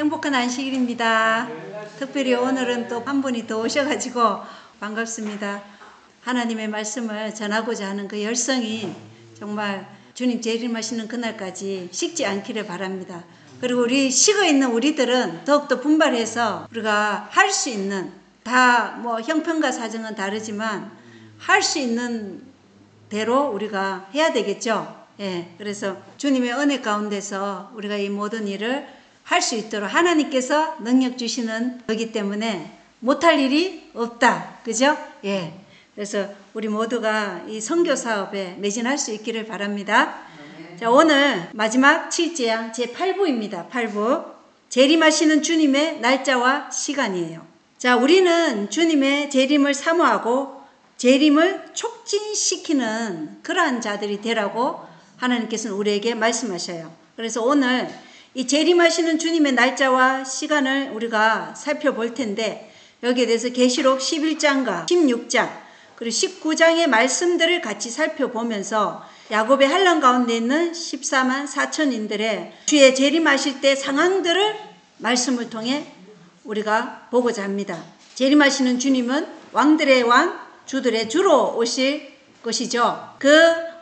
행복한 안식일입니다. 특별히 오늘은 또 한 분이 더 오셔가지고 반갑습니다. 하나님의 말씀을 전하고자 하는 그 열성이 정말 주님 재림하시는 그날까지 식지 않기를 바랍니다. 그리고 우리 식어있는 우리들은 더욱더 분발해서 우리가 할 수 있는, 다 뭐 형편과 사정은 다르지만 할 수 있는 대로 우리가 해야 되겠죠. 예, 그래서 주님의 은혜 가운데서 우리가 이 모든 일을 할 수 있도록 하나님께서 능력 주시는 거기 때문에 못할 일이 없다. 그죠? 예. 그래서 우리 모두가 이 선교 사업에 매진할 수 있기를 바랍니다. 자, 오늘 마지막 7제양 제8부입니다. 8부. 재림하시는 주님의 날짜와 시간이에요. 자, 우리는 주님의 재림을 사모하고 재림을 촉진시키는 그러한 자들이 되라고 하나님께서는 우리에게 말씀하셔요. 그래서 오늘 이 재림하시는 주님의 날짜와 시간을 우리가 살펴볼 텐데, 여기에 대해서 계시록 11장과 16장 그리고 19장의 말씀들을 같이 살펴보면서 야곱의 환난 가운데 있는 14만 4천인들의 주의 재림하실 때 상황들을 말씀을 통해 우리가 보고자 합니다. 재림하시는 주님은 왕들의 왕, 주들의 주로 오실 것이죠. 그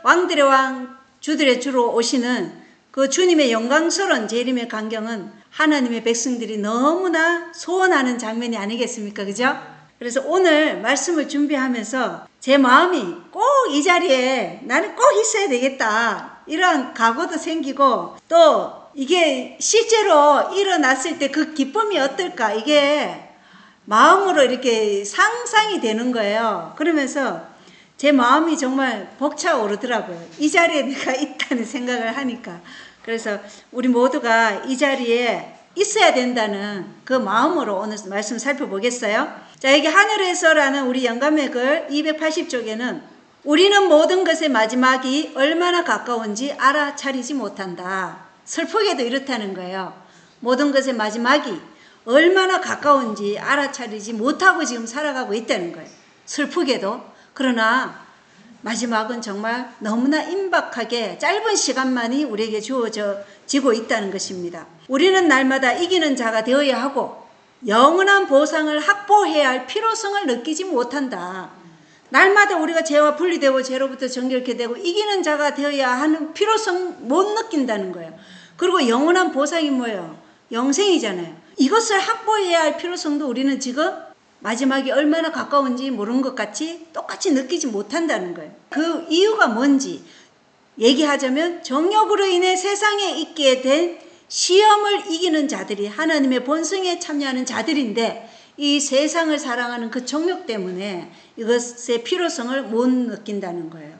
왕들의 왕, 주들의 주로 오시는 그 주님의 영광스러운 재림의 광경은 하나님의 백성들이 너무나 소원하는 장면이 아니겠습니까? 그죠? 그래서 오늘 말씀을 준비하면서 제 마음이 꼭 이 자리에 나는 꼭 있어야 되겠다, 이런 각오도 생기고, 또 이게 실제로 일어났을 때 그 기쁨이 어떨까, 이게 마음으로 이렇게 상상이 되는 거예요. 그러면서 제 마음이 정말 벅차오르더라고요. 이 자리에 내가 있다는 생각을 하니까. 그래서 우리 모두가 이 자리에 있어야 된다는 그 마음으로 오늘 말씀 살펴보겠어요. 자, 여기 하늘에서라는 우리 영감의 글 280쪽에는 우리는 모든 것의 마지막이 얼마나 가까운지 알아차리지 못한다. 슬프게도 이렇다는 거예요. 모든 것의 마지막이 얼마나 가까운지 알아차리지 못하고 지금 살아가고 있다는 거예요. 슬프게도. 그러나 마지막은 정말 너무나 임박하게 짧은 시간만이 우리에게 주어지고 있다는 것입니다. 우리는 날마다 이기는 자가 되어야 하고 영원한 보상을 확보해야 할 필요성을 느끼지 못한다. 날마다 우리가 죄와 분리되고 죄로부터 정결케 되고 이기는 자가 되어야 하는 필요성 못 느낀다는 거예요. 그리고 영원한 보상이 뭐예요? 영생이잖아요. 이것을 확보해야 할 필요성도 우리는 지금 마지막이 얼마나 가까운지 모르는 것 같이 똑같이 느끼지 못한다는 거예요. 그 이유가 뭔지 얘기하자면, 정욕으로 인해 세상에 있게 된 시험을 이기는 자들이 하나님의 본성에 참여하는 자들인데, 이 세상을 사랑하는 그 정욕 때문에 이것의 필요성을 못 느낀다는 거예요.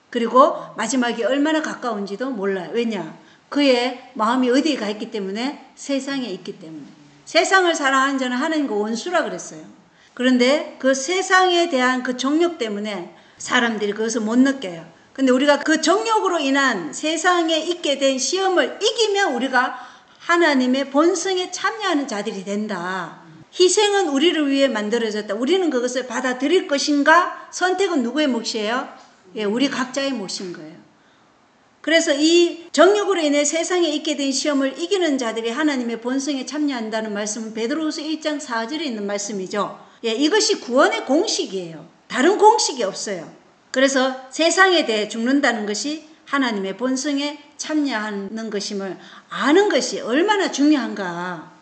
그리고 마지막이 얼마나 가까운지도 몰라요. 왜냐? 그의 마음이 어디에 가 있기 때문에? 세상에 있기 때문에. 세상을 사랑하는 자는 하나님과 원수라 그랬어요. 그런데 그 세상에 대한 그 정욕 때문에 사람들이 그것을 못 느껴요. 근데 우리가 그 정욕으로 인한 세상에 있게 된 시험을 이기면 우리가 하나님의 본성에 참여하는 자들이 된다. 희생은 우리를 위해 만들어졌다. 우리는 그것을 받아들일 것인가? 선택은 누구의 몫이에요? 예, 우리 각자의 몫인 거예요. 그래서 이 정욕으로 인해 세상에 있게 된 시험을 이기는 자들이 하나님의 본성에 참여한다는 말씀은 베드로후서 1장 4절에 있는 말씀이죠. 예, 이것이 구원의 공식이에요. 다른 공식이 없어요. 그래서 세상에 대해 죽는다는 것이 하나님의 본성에 참여하는 것임을 아는 것이 얼마나 중요한가.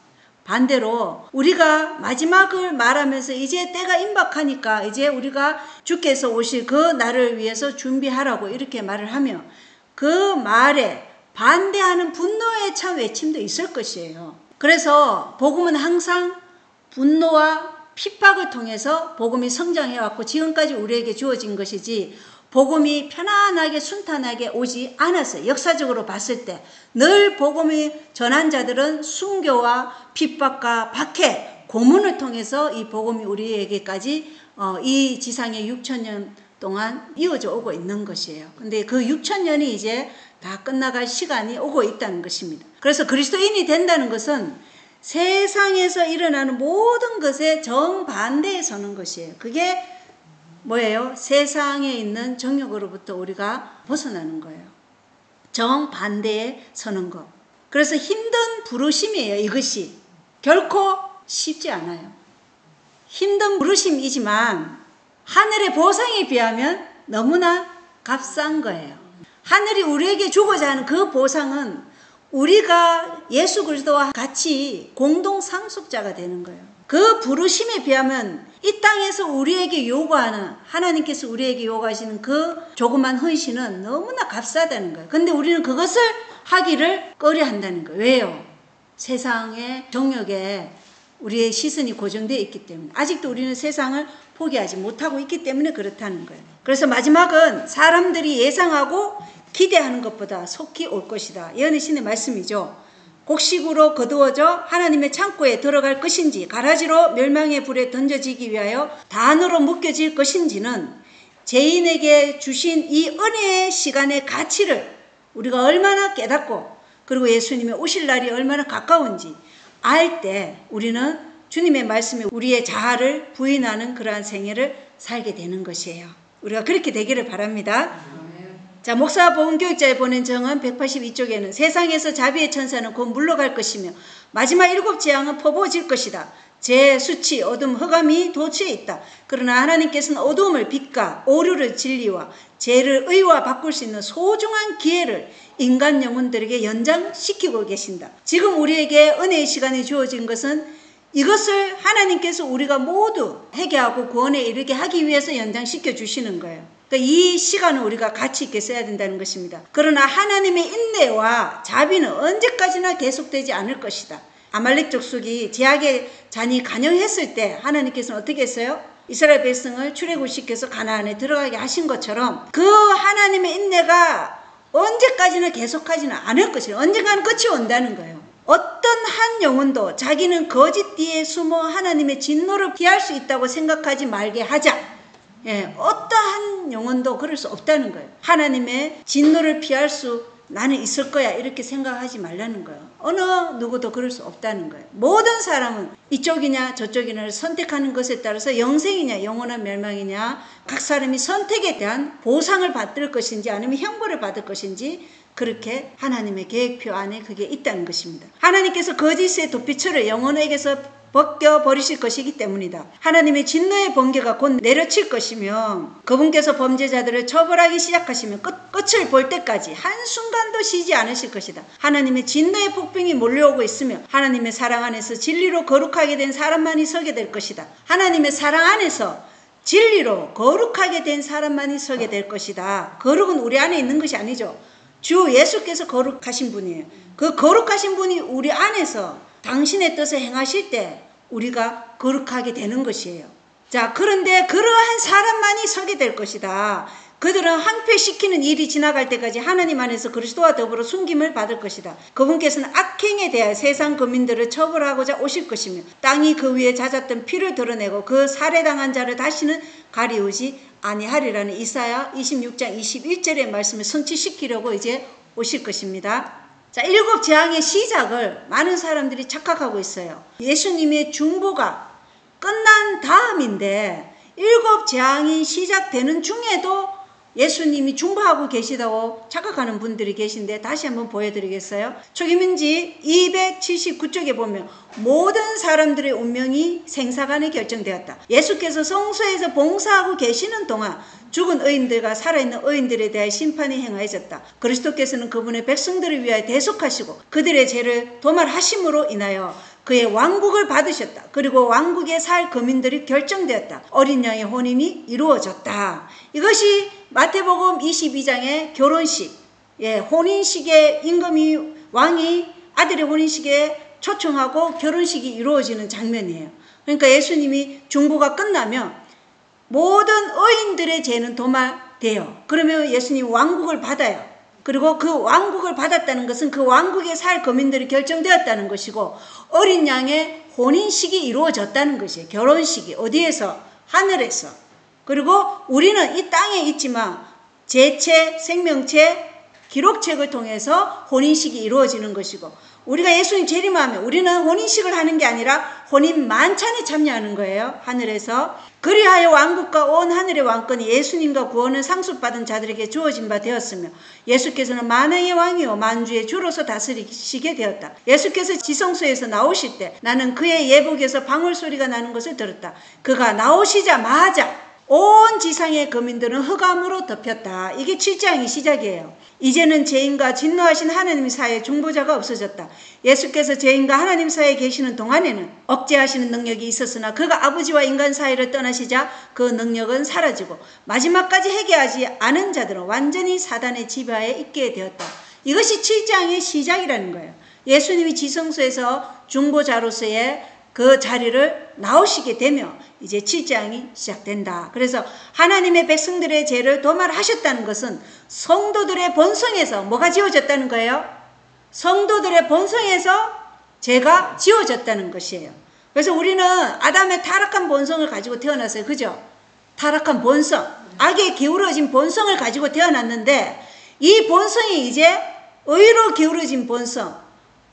반대로 우리가 마지막을 말하면서 이제 때가 임박하니까 이제 우리가 주께서 오실 그 날을 위해서 준비하라고 이렇게 말을 하며, 그 말에 반대하는 분노의 참 외침도 있을 것이에요. 그래서 복음은 항상 분노와 핍박을 통해서 복음이 성장해왔고 지금까지 우리에게 주어진 것이지, 복음이 편안하게 순탄하게 오지 않았어요. 역사적으로 봤을 때 늘 복음이 전한 자들은 순교와 핍박과 박해, 고문을 통해서 이 복음이 우리에게까지 이 지상의 6,000년 동안 이어져 오고 있는 것이에요. 근데 그 6,000년이 이제 다 끝나갈 시간이 오고 있다는 것입니다. 그래서 그리스도인이 된다는 것은 세상에서 일어나는 모든 것에 정반대에 서는 것이에요. 그게 뭐예요? 세상에 있는 정욕으로부터 우리가 벗어나는 거예요. 정반대에 서는 것. 그래서 힘든 부르심이에요. 이것이 결코 쉽지 않아요. 힘든 부르심이지만 하늘의 보상에 비하면 너무나 값싼 거예요. 하늘이 우리에게 주고자 하는 그 보상은 우리가 예수 그리스도와 같이 공동 상속자가 되는 거예요. 그 부르심에 비하면 이 땅에서 우리에게 요구하는, 하나님께서 우리에게 요구하시는 그 조그만 헌신은 너무나 값싸다는 거예요. 근데 우리는 그것을 하기를 꺼려 한다는 거예요. 왜요? 세상의 정욕에 우리의 시선이 고정되어 있기 때문에, 아직도 우리는 세상을 포기하지 못하고 있기 때문에 그렇다는 거예요. 그래서 마지막은 사람들이 예상하고 기대하는 것보다 속히 올 것이다. 예언의 신의 말씀이죠. 곡식으로 거두어져 하나님의 창고에 들어갈 것인지 가라지로 멸망의 불에 던져지기 위하여 단으로 묶여질 것인지는 죄인에게 주신 이 은혜의 시간의 가치를 우리가 얼마나 깨닫고, 그리고 예수님의 오실 날이 얼마나 가까운지 알 때 우리는 주님의 말씀에 우리의 자아를 부인하는 그러한 생애를 살게 되는 것이에요. 우리가 그렇게 되기를 바랍니다. 자, 목사 보험교육자에 보낸 정은 182쪽에는 세상에서 자비의 천사는 곧 물러갈 것이며 마지막 7 재앙은 퍼부어질 것이다. 재, 수치, 어둠, 흑암이 도처에 있다. 그러나 하나님께서는 어두움을 빛과 오류를 진리와 죄를 의와 바꿀 수 있는 소중한 기회를 인간 영혼들에게 연장시키고 계신다. 지금 우리에게 은혜의 시간이 주어진 것은 이것을 하나님께서 우리가 모두 회개하고 구원에 이르게 하기 위해서 연장시켜 주시는 거예요. 그러니까 이 시간을 우리가 가치 있게 써야 된다는 것입니다. 그러나 하나님의 인내와 자비는 언제까지나 계속되지 않을 것이다. 아말렉 족속이 제약의 잔이 간영했을 때 하나님께서는 어떻게 했어요? 이스라엘 백성을 출애굽시켜서 가나안에 들어가게 하신 것처럼 그 하나님의 인내가 언제까지나 계속하지는 않을 것이에요. 언젠가는 끝이 온다는 거예요. 어떤 한 영혼도 자기는 거짓 뒤에 숨어 하나님의 진노를 피할 수 있다고 생각하지 말게 하자. 어떠한 영혼도 그럴 수 없다는 거예요. 하나님의 진노를 피할 수 나는 있을 거야 이렇게 생각하지 말라는 거예요. 어느 누구도 그럴 수 없다는 거예요. 모든 사람은 이쪽이냐 저쪽이냐를 선택하는 것에 따라서 영생이냐 영원한 멸망이냐 각 사람이 선택에 대한 보상을 받을 것인지 아니면 형벌을 받을 것인지 그렇게 하나님의 계획표 안에 그게 있다는 것입니다. 하나님께서 거짓의 도피처를 영혼에게서 벗겨버리실 것이기 때문이다. 하나님의 진노의 번개가 곧 내려칠 것이며 그분께서 범죄자들을 처벌하기 시작하시면 끝을 볼 때까지 한순간도 쉬지 않으실 것이다. 하나님의 진노의 폭풍이 몰려오고 있으며 하나님의 사랑 안에서 진리로 거룩하게 된 사람만이 서게 될 것이다. 하나님의 사랑 안에서 진리로 거룩하게 된 사람만이 서게 될 것이다. 거룩은 우리 안에 있는 것이 아니죠. 주 예수께서 거룩하신 분이에요. 그 거룩하신 분이 우리 안에서 당신의 뜻을 행하실 때 우리가 거룩하게 되는 것이에요. 자, 그런데 그러한 사람만이 서게 될 것이다. 그들은 항폐시키는 일이 지나갈 때까지 하나님 안에서 그리스도와 더불어 숨김을 받을 것이다. 그분께서는 악행에 대하여 세상 거민들을 처벌하고자 오실 것이며 땅이 그 위에 잦았던 피를 드러내고 그 살해당한 자를 다시는 가리우지 아니하리라는 이사야 26장 21절의 말씀을 성취시키려고 이제 오실 것입니다. 자, 7 재앙의 시작을 많은 사람들이 착각하고 있어요. 예수님의 중보가 끝난 다음인데 7 재앙이 시작되는 중에도 예수님이 중보하고 계시다고 착각하는 분들이 계신데 다시 한번 보여드리겠어요? 초기민지 279쪽에 보면 모든 사람들의 운명이 생사간에 결정되었다. 예수께서 성소에서 봉사하고 계시는 동안 죽은 의인들과 살아있는 의인들에 대해 심판이 행하여졌다. 그리스도께서는 그분의 백성들을 위하여 대속하시고 그들의 죄를 도말하심으로 인하여 그의 왕국을 받으셨다. 그리고 왕국에 살 거민들이 결정되었다. 어린 양의 혼인이 이루어졌다. 이것이 마태복음 22장의 결혼식, 혼인식에 임금이 왕이 아들의 혼인식에 초청하고 결혼식이 이루어지는 장면이에요. 그러니까 예수님이 중보가 끝나면 모든 의인들의 죄는 도말돼요. 그러면 예수님 왕국을 받아요. 그리고 그 왕국을 받았다는 것은 그 왕국에 살 거민들이 결정되었다는 것이고 어린 양의 혼인식이 이루어졌다는 것이에요. 결혼식이 어디에서? 하늘에서. 그리고 우리는 이 땅에 있지만 제체, 생명체, 기록책을 통해서 혼인식이 이루어지는 것이고 우리가 예수님 재림하면 우리는 혼인식을 하는 게 아니라 혼인 만찬에 참여하는 거예요. 하늘에서. 그리하여 왕국과 온 하늘의 왕권이 예수님과 구원을 상속받은 자들에게 주어진 바 되었으며 예수께서는 만왕의 왕이요 만주의 주로서 다스리시게 되었다. 예수께서 지성소에서 나오실 때 나는 그의 예복에서 방울소리가 나는 것을 들었다. 그가 나오시자마자 온 지상의 거민들은 흑암으로 덮였다. 이게 7장이 시작이에요. 이제는 죄인과 진노하신 하나님 사이에 중보자가 없어졌다. 예수께서 죄인과 하나님 사이에 계시는 동안에는 억제하시는 능력이 있었으나 그가 아버지와 인간 사이를 떠나시자 그 능력은 사라지고 마지막까지 회개하지 않은 자들은 완전히 사단의 지배하에 있게 되었다. 이것이 7장의 시작이라는 거예요. 예수님이 지성소에서 중보자로서의 그 자리를 나오시게 되며 이제 7장이 시작된다. 그래서 하나님의 백성들의 죄를 도말하셨다는 것은 성도들의 본성에서 뭐가 지워졌다는 거예요? 성도들의 본성에서 죄가 지워졌다는 것이에요. 그래서 우리는 아담의 타락한 본성을 가지고 태어났어요. 그죠? 타락한 본성, 악에 기울어진 본성을 가지고 태어났는데 이 본성이 이제 의로 기울어진 본성,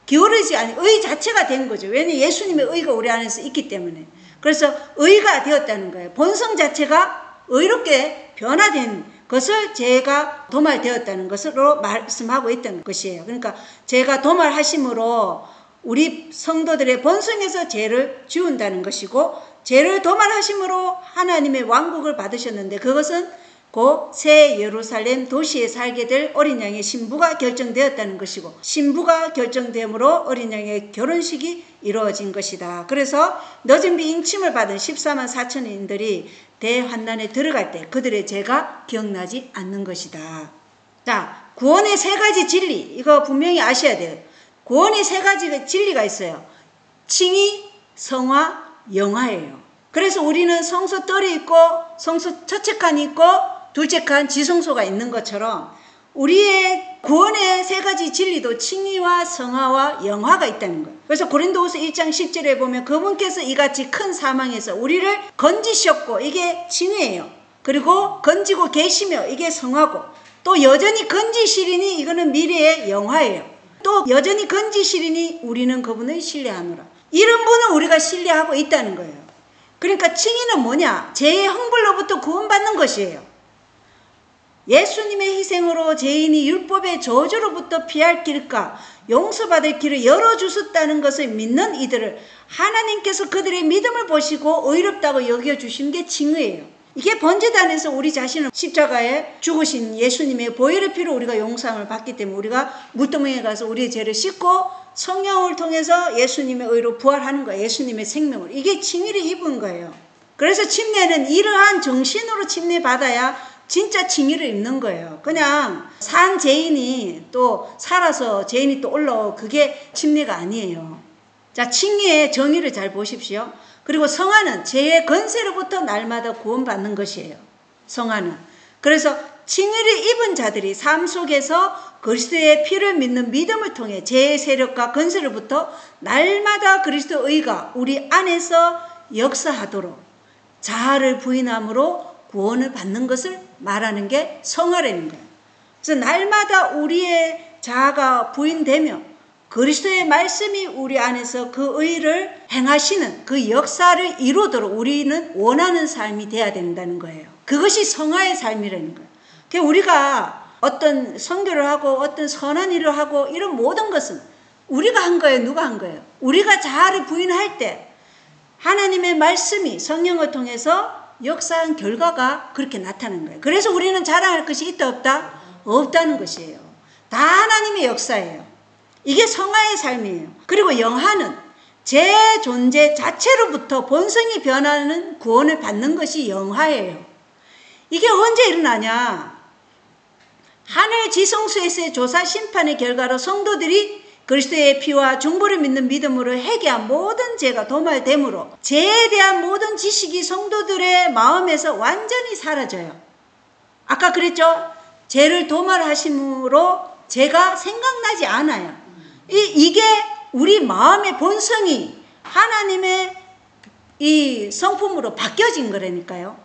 기울어지지 않은 의 자체가 된 거죠. 왜냐하면 예수님의 의가 우리 안에서 있기 때문에. 그래서 의가 되었다는 거예요. 본성 자체가 의롭게 변화된 것을 죄가 도말되었다는 것으로 말씀하고 있다는 것이에요. 그러니까 죄가 도말하심으로 우리 성도들의 본성에서 죄를 지운다는 것이고 죄를 도말하심으로 하나님의 왕국을 받으셨는데 그것은 곧 새 예루살렘 도시에 살게 될 어린 양의 신부가 결정되었다는 것이고 신부가 결정됨으로 어린 양의 결혼식이 이루어진 것이다. 그래서 늦은 비 잉침을 받은 14만 4천인들이 대환난에 들어갈 때 그들의 죄가 기억나지 않는 것이다. 자, 구원의 세 가지 진리, 이거 분명히 아셔야 돼요. 구원의 세 가지 진리가 있어요. 칭의, 성화, 영화예요. 그래서 우리는 성소 뜰이 있고 성소 첫째 칸이 있고 둘째 칸 지성소가 있는 것처럼 우리의 구원의 세 가지 진리도 칭의와 성화와 영화가 있다는 거예요. 그래서 고린도후서 1장 10절에 보면 그분께서 이같이 큰 사망에서 우리를 건지셨고 이게 칭의예요. 그리고 건지고 계시며 이게 성화고 또 여전히 건지시리니 이거는 미래의 영화예요. 또 여전히 건지시리니 우리는 그분을 신뢰하노라. 이런 분은 우리가 신뢰하고 있다는 거예요. 그러니까 칭의는 뭐냐? 죄의 형벌로부터 구원받는 것이에요. 예수님의 희생으로 죄인이 율법의 저주로부터 피할 길과 용서받을 길을 열어주셨다는 것을 믿는 이들을 하나님께서 그들의 믿음을 보시고 의롭다고 여겨주신 게 칭의예요. 이게 번제단에서 우리 자신을 십자가에 죽으신 예수님의 보혈의 피로 우리가 용서함을 받기 때문에 우리가 물두멍에 가서 우리의 죄를 씻고 성령을 통해서 예수님의 의로 부활하는 거예요. 예수님의 생명을. 이게 칭의를 입은 거예요. 그래서 침례는 이러한 정신으로 침례받아야 진짜 칭의를 입는 거예요. 그냥 산 죄인이 또 살아서 죄인이 또 올라오고 그게 침례가 아니에요. 자, 칭의의 정의를 잘 보십시오. 그리고 성화는 죄의 건세로부터 날마다 구원받는 것이에요. 성화는. 그래서 칭의를 입은 자들이 삶 속에서 그리스도의 피를 믿는 믿음을 통해 죄의 세력과 건세로부터 날마다 그리스도의 의가 우리 안에서 역사하도록 자아를 부인함으로 구원을 받는 것을 말하는 게 성화라는 거예요. 그래서 날마다 우리의 자아가 부인되며 그리스도의 말씀이 우리 안에서 그 의를 행하시는 그 역사를 이루도록 우리는 원하는 삶이 돼야 된다는 거예요. 그것이 성화의 삶이라는 거예요. 그러니까 우리가 어떤 선교를 하고 어떤 선한 일을 하고 이런 모든 것은 우리가 한 거예요? 누가 한 거예요? 우리가 자아를 부인할 때 하나님의 말씀이 성령을 통해서 역사한 결과가 그렇게 나타나는 거예요. 그래서 우리는 자랑할 것이 있다 없다? 없다는 것이에요. 다 하나님의 역사예요. 이게 성화의 삶이에요. 그리고 영화는 제 존재 자체로부터 본성이 변하는 구원을 받는 것이 영화예요. 이게 언제 일어나냐? 하늘 지성소에서의 조사 심판의 결과로 성도들이 그리스도의 피와 중보를 믿는 믿음으로 회개한 모든 죄가 도말됨으로 죄에 대한 모든 지식이 성도들의 마음에서 완전히 사라져요. 아까 그랬죠? 죄를 도말하심으로 죄가 생각나지 않아요. 이게 우리 마음의 본성이 하나님의 이 성품으로 바뀌어진 거라니까요.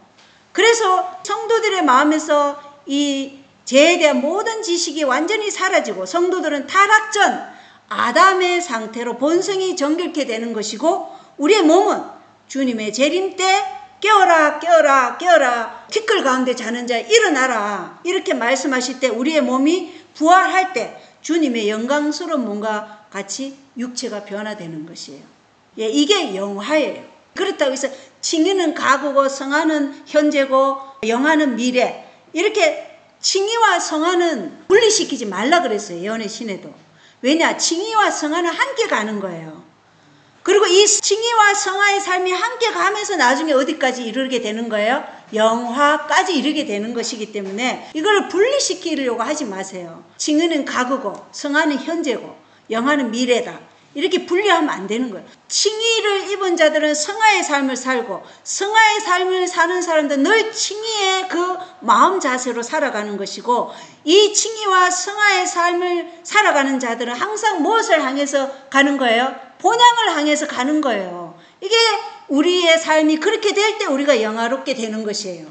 그래서 성도들의 마음에서 이 죄에 대한 모든 지식이 완전히 사라지고 성도들은 타락 전 아담의 상태로 본성이 정결케 되는 것이고, 우리의 몸은 주님의 재림 때 깨어라 깨어라 깨어라, 티끌 가운데 자는 자 일어나라, 이렇게 말씀하실 때 우리의 몸이 부활할 때 주님의 영광스러운 몸과 같이 육체가 변화되는 것이에요. 예, 이게 영화예요. 그렇다고 해서 칭의는 과거고 성화는 현재고 영화는 미래, 이렇게 칭의와 성화는 분리시키지 말라 그랬어요. 예언의 신에도. 왜냐? 칭의와 성화는 함께 가는 거예요. 그리고 이 칭의와 성화의 삶이 함께 가면서 나중에 어디까지 이르게 되는 거예요? 영화까지 이르게 되는 것이기 때문에 이걸 분리시키려고 하지 마세요. 칭의는 과거고 성화는 현재고 영화는 미래다, 이렇게 분리하면 안 되는 거예요. 칭의를 입은 자들은 성화의 삶을 살고, 성화의 삶을 사는 사람들은 늘 칭의의 그 마음 자세로 살아가는 것이고, 이 칭의와 성화의 삶을 살아가는 자들은 항상 무엇을 향해서 가는 거예요? 본향을 향해서 가는 거예요. 이게 우리의 삶이 그렇게 될 때 우리가 영화롭게 되는 것이에요.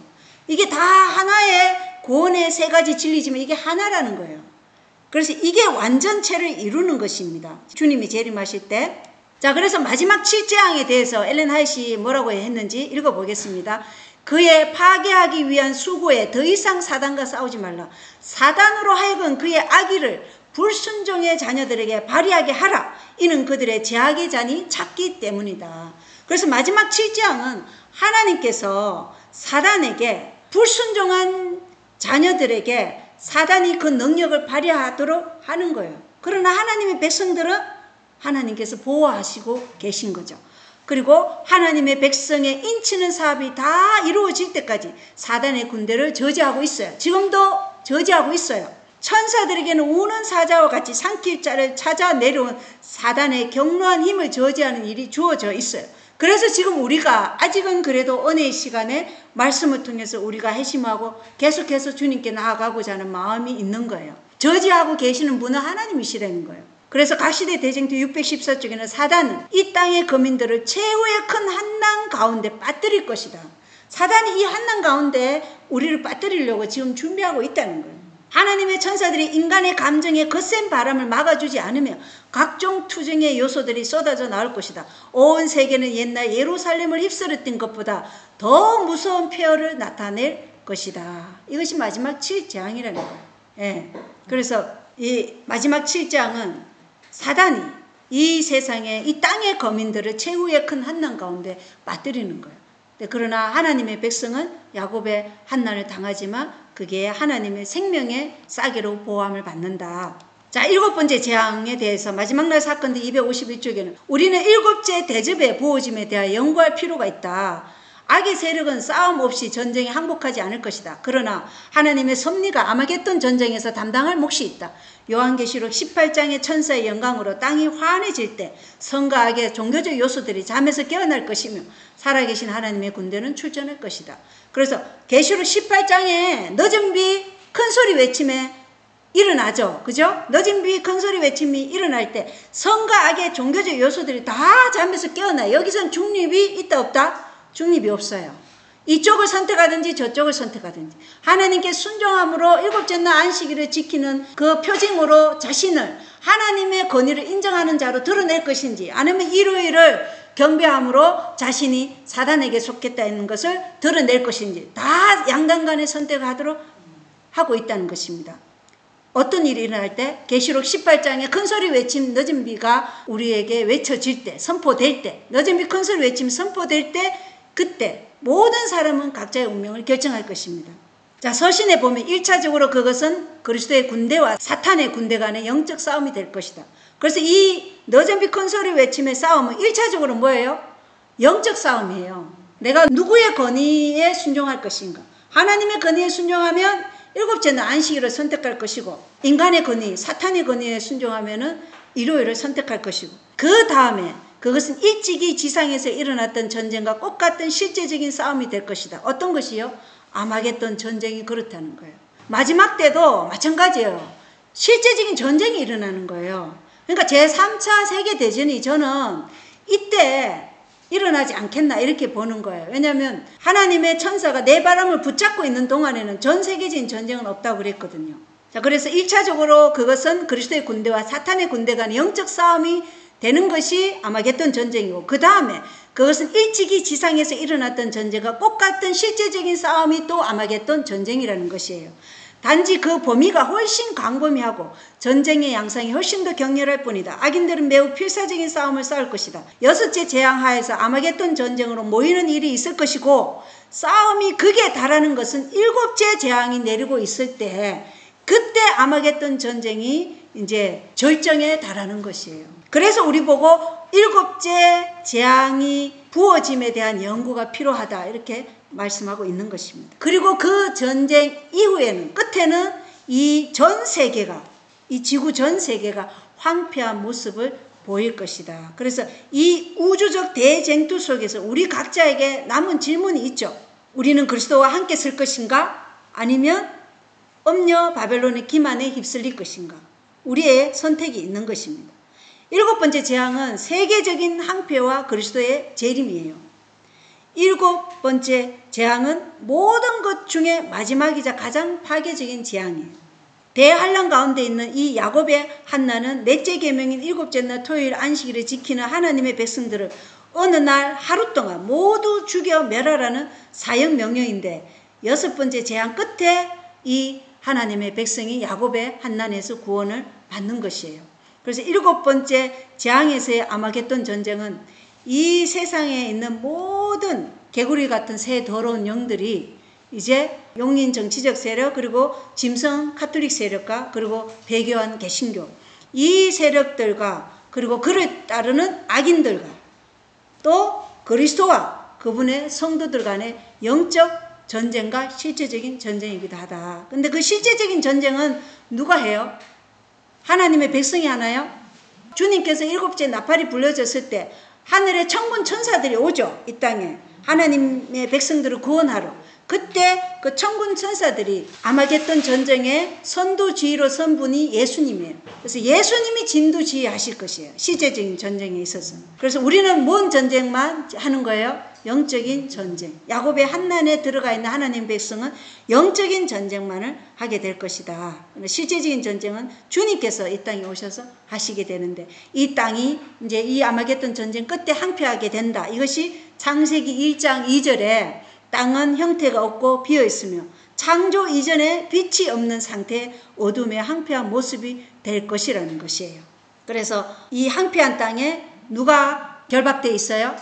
이게 다 하나의 구원의 세 가지 진리지만 이게 하나라는 거예요. 그래서 이게 완전체를 이루는 것입니다. 주님이 재림하실 때. 자, 그래서 마지막 7재앙에 대해서 엘렌 화이트가 뭐라고 했는지 읽어보겠습니다. 그의 파괴하기 위한 수고에 더 이상 사단과 싸우지 말라. 사단으로 하여금 그의 악의를 불순종의 자녀들에게 발휘하게 하라. 이는 그들의 제약의 잔이 찼기 때문이다. 그래서 마지막 7재앙은 하나님께서 사단에게, 불순종한 자녀들에게 사단이 그 능력을 발휘하도록 하는 거예요. 그러나 하나님의 백성들은 하나님께서 보호하시고 계신 거죠. 그리고 하나님의 백성의 인치는 사업이 다 이루어질 때까지 사단의 군대를 저지하고 있어요. 지금도 저지하고 있어요. 천사들에게는 우는 사자와 같이 산길자를 찾아 내려온 사단의 격노한 힘을 저지하는 일이 주어져 있어요. 그래서 지금 우리가 아직은 그래도 은혜의 시간에 말씀을 통해서 우리가 회심하고 계속해서 주님께 나아가고자 하는 마음이 있는 거예요. 저지하고 계시는 분은 하나님이시라는 거예요. 그래서 각시대 대쟁투 614쪽에는 사단은 이 땅의 거민들을 최후의 큰 한난 가운데 빠뜨릴 것이다. 사단이 이 한난 가운데 우리를 빠뜨리려고 지금 준비하고 있다는 거예요. 하나님의 천사들이 인간의 감정에 거센 바람을 막아주지 않으며 각종 투쟁의 요소들이 쏟아져 나올 것이다. 온 세계는 옛날 예루살렘을 휩쓸었던 것보다 더 무서운 폐허를 나타낼 것이다. 이것이 마지막 7재앙이라는 거예요. 예. 그래서 이 마지막 7재앙은 사단이 이 세상에 이 땅의 거민들을 최후의 큰 한난 가운데 빠뜨리는 거예요. 그러나 하나님의 백성은 야곱의 한난을 당하지만 그게 하나님의 생명의 싸개로 보호함을 받는다. 자, 7번째 재앙에 대해서 마지막 날 사건들 251쪽에는 우리는 7째 대접의 부어짐에 대하여 연구할 필요가 있다. 악의 세력은 싸움 없이 전쟁에 항복하지 않을 것이다. 그러나 하나님의 섭리가 아마겟돈 전쟁에서 담당할 몫이 있다. 요한계시록 18장의 천사의 영광으로 땅이 환해질 때 선과 악의 종교적 요소들이 잠에서 깨어날 것이며 살아계신 하나님의 군대는 출전할 것이다. 그래서 계시록 18장에 늦은 비 큰 소리 외침에 일어나죠. 그죠? 늦은 비 큰 소리 외침이 일어날 때 선과 악의 종교적 요소들이 다 잠에서 깨어나요. 여기선 중립이 있다 없다? 중립이 없어요. 이쪽을 선택하든지 저쪽을 선택하든지 하나님께 순종함으로 일곱째 날 안식일을 지키는 그 표징으로 자신을 하나님의 권위를 인정하는 자로 드러낼 것인지, 아니면 일요일을 경배함으로 자신이 사단에게 속했다는 것을 드러낼 것인지, 다 양단간의 선택을 하도록 하고 있다는 것입니다. 어떤 일이 일어날 때? 계시록 18장에 큰소리 외침 늦은 비가 우리에게 외쳐질 때, 선포될 때, 늦은 비 큰소리 외침 선포될 때, 그때 모든 사람은 각자의 운명을 결정할 것입니다. 자, 서신에 보면 1차적으로 그것은 그리스도의 군대와 사탄의 군대 간의 영적 싸움이 될 것이다. 그래서 이 늦은 비 큰 소리 외침의 싸움은 1차적으로 뭐예요? 영적 싸움이에요. 내가 누구의 권위에 순종할 것인가? 하나님의 권위에 순종하면 일곱째는 안식일을 선택할 것이고, 인간의 권위, 사탄의 권위에 순종하면은 일요일을 선택할 것이고, 그 다음에 그것은 일찍이 지상에서 일어났던 전쟁과 똑같은 실제적인 싸움이 될 것이다. 어떤 것이요? 아마겟돈 전쟁이 그렇다는 거예요. 마지막 때도 마찬가지예요. 실제적인 전쟁이 일어나는 거예요. 그러니까 제3차 세계대전이 저는 이때 일어나지 않겠나 이렇게 보는 거예요. 왜냐하면 하나님의 천사가 내 바람을 붙잡고 있는 동안에는 전 세계적인 전쟁은 없다고 그랬거든요. 자, 그래서 1차적으로 그것은 그리스도의 군대와 사탄의 군대 간의 영적 싸움이 되는 것이 아마겟돈 전쟁이고, 그 다음에 그것은 일찍이 지상에서 일어났던 전쟁과 똑같은 실제적인 싸움이 또 아마겟돈 전쟁이라는 것이에요. 단지 그 범위가 훨씬 광범위하고 전쟁의 양상이 훨씬 더 격렬할 뿐이다. 악인들은 매우 필사적인 싸움을 싸울 것이다. 6째 재앙 하에서 아마겟돈 전쟁으로 모이는 일이 있을 것이고, 싸움이 극에 달하는 것은 7째 재앙이 내리고 있을 때, 그때 아마겟돈 전쟁이 이제 절정에 달하는 것이에요. 그래서 우리 보고 7째 재앙이 부어짐에 대한 연구가 필요하다, 이렇게 말씀하고 있는 것입니다. 그리고 그 전쟁 이후에는, 끝에는 이 전 세계가, 이 지구 전 세계가 황폐한 모습을 보일 것이다. 그래서 이 우주적 대쟁투 속에서 우리 각자에게 남은 질문이 있죠. 우리는 그리스도와 함께 설 것인가? 아니면 엄녀 바벨론의 기만에 휩쓸릴 것인가? 우리의 선택이 있는 것입니다. 7번째 재앙은 세계적인 항폐와 그리스도의 재림이에요. 7번째 재앙은 모든 것 중에 마지막이자 가장 파괴적인 재앙이에요. 대환란 가운데 있는 이 야곱의 한나는 넷째 계명인 7째 날 토요일 안식일을 지키는 하나님의 백성들을 어느 날 하루 동안 모두 죽여 멸하라는 사형 명령인데, 6번째 재앙 끝에 이 하나님의 백성이 야곱의 한난에서 구원을 받는 것이에요. 그래서 7번째 재앙에서의 아마겟돈 전쟁은 이 세상에 있는 모든 개구리 같은 새 더러운 영들이 이제 용인 정치적 세력, 그리고 짐승 카톨릭 세력과, 그리고 배교한 개신교, 이 세력들과, 그리고 그를 따르는 악인들과, 또 그리스도와 그분의 성도들 간의 영적 전쟁과 실제적인 전쟁이기도 하다. 근데 그 실제적인 전쟁은 누가 해요? 하나님의 백성이 하나요? 주님께서 7째 나팔이 불려졌을 때 하늘의 천군 천사들이 오죠. 이 땅에 하나님의 백성들을 구원하러. 그때 그 천군 천사들이 아마겟돈 전쟁의 선두지휘로 선 분이 예수님이에요. 그래서 예수님이 진두지휘 하실 것이에요. 실제적인 전쟁에 있어서. 그래서 우리는 뭔 전쟁만 하는 거예요? 영적인 전쟁. 야곱의 한난에 들어가 있는 하나님 백성은 영적인 전쟁만을 하게 될 것이다. 실제적인 전쟁은 주님께서 이 땅에 오셔서 하시게 되는데, 이 땅이 이제 이 아마겟돈 전쟁 끝에 항폐하게 된다. 이것이 창세기 1장 2절에 땅은 형태가 없고 비어있으며 창조 이전에 빛이 없는 상태의 어둠의 항폐한 모습이 될 것이라는 것이에요. 그래서 이 항폐한 땅에 누가 결박되어 있어요?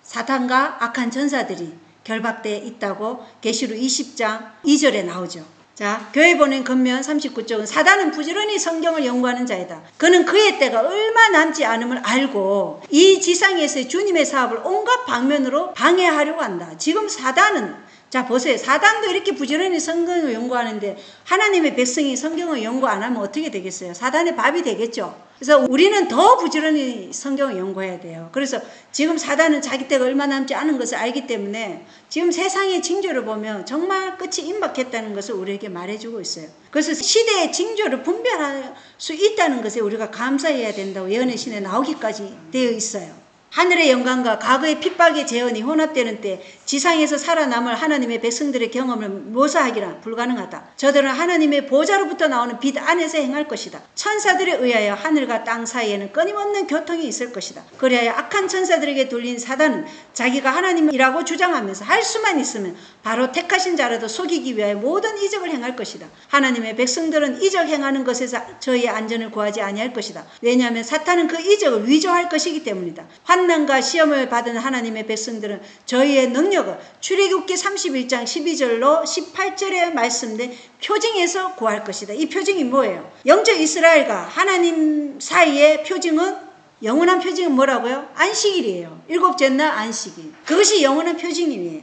사탄과 악한 전사들이 결박되어 있다고 계시록 20장 2절에 나오죠. 자, 교회 보낸 겉면 39쪽은 사단은 부지런히 성경을 연구하는 자이다. 그는 그의 때가 얼마 남지 않음을 알고 이 지상에서의 주님의 사업을 온갖 방면으로 방해하려고 한다. 지금 사단은, 자 보세요. 사단도 이렇게 부지런히 성경을 연구하는데 하나님의 백성이 성경을 연구 안 하면 어떻게 되겠어요? 사단의 밥이 되겠죠. 그래서 우리는 더 부지런히 성경을 연구해야 돼요. 그래서 지금 사단은 자기 때가 얼마 남지 않은 것을 알기 때문에 지금 세상의 징조를 보면 정말 끝이 임박했다는 것을 우리에게 말해주고 있어요. 그래서 시대의 징조를 분별할 수 있다는 것에 우리가 감사해야 된다고 예언의 신에 나오기까지 되어 있어요. 하늘의 영광과 과거의 핍박의 재현이 혼합되는 때 지상에서 살아남을 하나님의 백성들의 경험을 묘사하기란 불가능하다. 저들은 하나님의 보좌로부터 나오는 빛 안에서 행할 것이다. 천사들에 의하여 하늘과 땅 사이에는 끊임없는 교통이 있을 것이다. 그리하여 악한 천사들에게 돌린 사단은 자기가 하나님이라고 주장하면서 할 수만 있으면 바로 택하신 자라도 속이기 위하여 모든 이적을 행할 것이다. 하나님의 백성들은 이적 행하는 것에서 저희의 안전을 구하지 아니할 것이다. 왜냐하면 사탄은 그 이적을 위조할 것이기 때문이다. 환난과 시험을 받은 하나님의 백성들은 저희의 능력을 출애굽기 31장 12절로 18절에 말씀된 표징에서 구할 것이다. 이 표징이 뭐예요? 영적 이스라엘과 하나님 사이의 표징은, 영원한 표징은 뭐라고요? 안식일이에요. 7째 날 안식일. 그것이 영원한 표징이에요.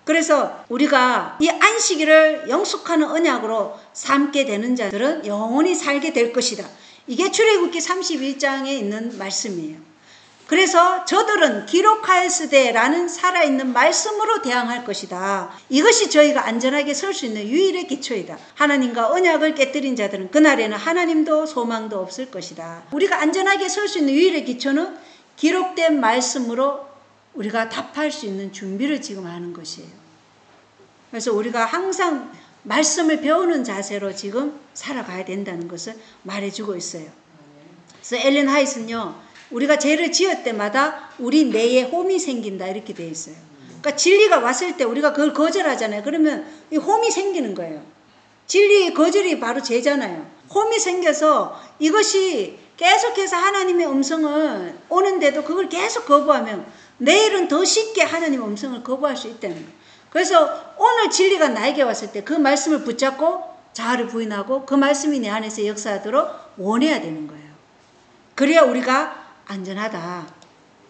그래서 우리가 이 안식일을 영속하는 언약으로 삼게 되는 자들은 영원히 살게 될 것이다. 이게 출애굽기 31장에 있는 말씀이에요. 그래서 저들은 기록하였으되라는 살아있는 말씀으로 대항할 것이다. 이것이 저희가 안전하게 설 수 있는 유일의 기초이다. 하나님과 언약을 깨뜨린 자들은 그날에는 하나님도 소망도 없을 것이다. 우리가 안전하게 설 수 있는 유일의 기초는 기록된 말씀으로 우리가 답할 수 있는 준비를 지금 하는 것이에요. 그래서 우리가 항상 말씀을 배우는 자세로 지금 살아가야 된다는 것을 말해주고 있어요. 그래서 엘렌 화이트는요, 우리가 죄를 지을 때마다 우리 뇌에 홈이 생긴다 이렇게 되어 있어요. 그러니까 진리가 왔을 때 우리가 그걸 거절하잖아요. 그러면 이 홈이 생기는 거예요. 진리 거절이 바로 죄잖아요. 홈이 생겨서 이것이 계속해서 하나님의 음성을 오는데도 그걸 계속 거부하면 내일은 더 쉽게 하나님의 음성을 거부할 수 있다는 거예요. 그래서 오늘 진리가 나에게 왔을 때 그 말씀을 붙잡고 자아를 부인하고 그 말씀이 내 안에서 역사하도록 원해야 되는 거예요. 그래야 우리가 안전하다.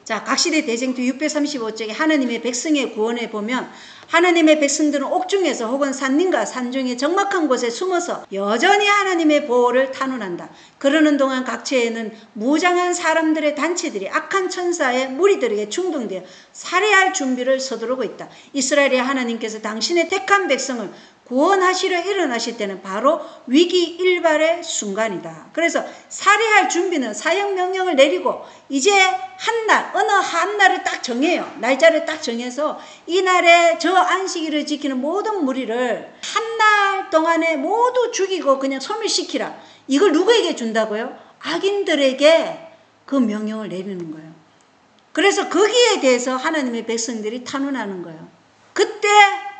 자, 각시대 대쟁투 635쪽에 하나님의 백성의 구원에 보면 하나님의 백성들은 옥중에서 혹은 산림과 산중의 적막한 곳에 숨어서 여전히 하나님의 보호를 탄원한다. 그러는 동안 각처에는 무장한 사람들의 단체들이 악한 천사의 무리들에게 충동되어 살해할 준비를 서두르고 있다. 이스라엘의 하나님께서 당신의 택한 백성을 구원하시려 일어나실 때는 바로 위기 일발의 순간이다. 그래서 살해할 준비는 사형 명령을 내리고 이제 한날, 어느 한날을 딱 정해요. 날짜를 딱 정해서 이날에 저 안식일을 지키는 모든 무리를 한날 동안에 모두 죽이고 그냥 소멸시키라. 이걸 누구에게 준다고요? 악인들에게 그 명령을 내리는 거예요. 그래서 거기에 대해서 하나님의 백성들이 탄원하는 거예요. 그때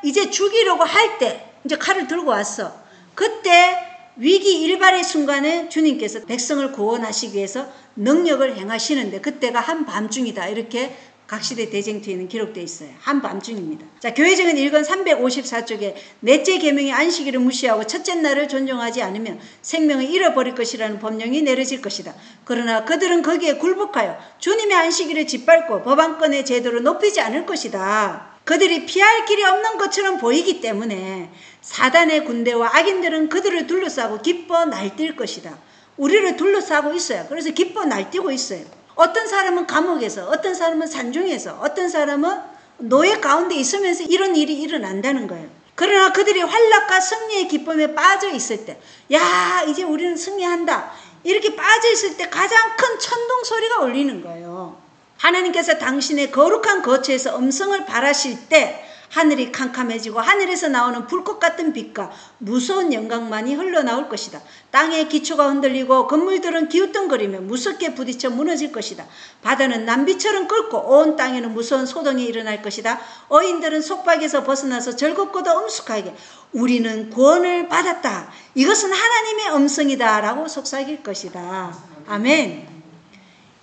이제 죽이려고 할 때 이제 칼을 들고 왔어. 그때 위기 일발의 순간에 주님께서 백성을 구원하시기 위해서 능력을 행하시는데 그때가 한밤중이다. 이렇게 각시대 대쟁투에는 기록되어 있어요. 한밤중입니다. 자, 교회적인 일권 354쪽에 넷째 계명의 안식일을 무시하고 첫째 날을 존중하지 않으면 생명을 잃어버릴 것이라는 법령이 내려질 것이다. 그러나 그들은 거기에 굴복하여 주님의 안식일을 짓밟고 법안권의 제도를 높이지 않을 것이다. 그들이 피할 길이 없는 것처럼 보이기 때문에 사단의 군대와 악인들은 그들을 둘러싸고 기뻐 날뛸 것이다. 우리를 둘러싸고 있어요. 그래서 기뻐 날뛰고 있어요. 어떤 사람은 감옥에서, 어떤 사람은 산중에서, 어떤 사람은 노예 가운데 있으면서 이런 일이 일어난다는 거예요. 그러나 그들이 환락과 승리의 기쁨에 빠져 있을 때, 야, 이제 우리는 승리한다. 이렇게 빠져 있을 때 가장 큰 천둥 소리가 울리는 거예요. 하나님께서 당신의 거룩한 거처에서 음성을 발하실 때 하늘이 캄캄해지고 하늘에서 나오는 불꽃 같은 빛과 무서운 영광만이 흘러나올 것이다. 땅의 기초가 흔들리고 건물들은 기우뚱거리며 무섭게 부딪혀 무너질 것이다. 바다는 남비처럼 끓고 온 땅에는 무서운 소동이 일어날 것이다. 어인들은 속박에서 벗어나서 즐겁고도 엄숙하게 우리는 구원을 받았다. 이것은 하나님의 음성이다 라고 속삭일 것이다. 아멘.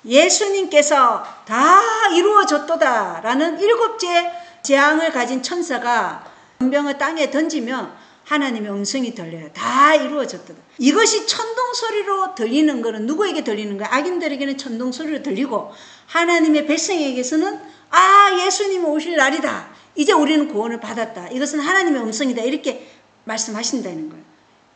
예수님께서 다 이루어졌도다 라는 7째 재앙을 가진 천사가 병을 땅에 던지면 하나님의 음성이 들려요. 다 이루어졌도다. 이것이 천둥소리로 들리는 것은 누구에게 들리는 거야? 악인들에게는 천둥소리로 들리고 하나님의 백성에게서는 예수님이 오실 날이다. 이제 우리는 구원을 받았다. 이것은 하나님의 음성이다. 이렇게 말씀하신다는 거예요.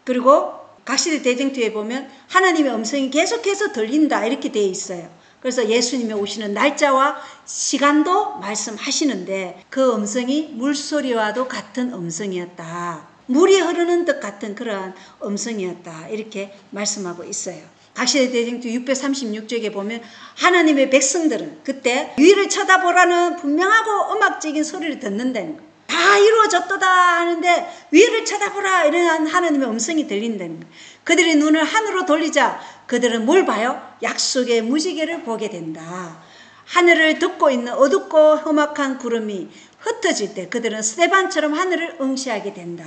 그리고 각시대 대쟁투에 보면 하나님의 음성이 계속해서 들린다 이렇게 되어 있어요. 그래서 예수님이 오시는 날짜와 시간도 말씀하시는데 그 음성이 물소리와도 같은 음성이었다. 물이 흐르는 듯 같은 그러한 음성이었다. 이렇게 말씀하고 있어요. 각시대 대쟁투 636쪽에 보면 하나님의 백성들은 그때 위를 쳐다보라는 분명하고 음악적인 소리를 듣는다는 거예요. 다 이루어졌도다 하는데 위를 쳐다보라 이런 하나님의 음성이 들린다는 거예요. 그들의 눈을 하늘로 돌리자 그들은 뭘 봐요? 약속의 무지개를 보게 된다. 하늘을 덮고 있는 어둡고 험악한 구름이 흩어질 때 그들은 스데반처럼 하늘을 응시하게 된다.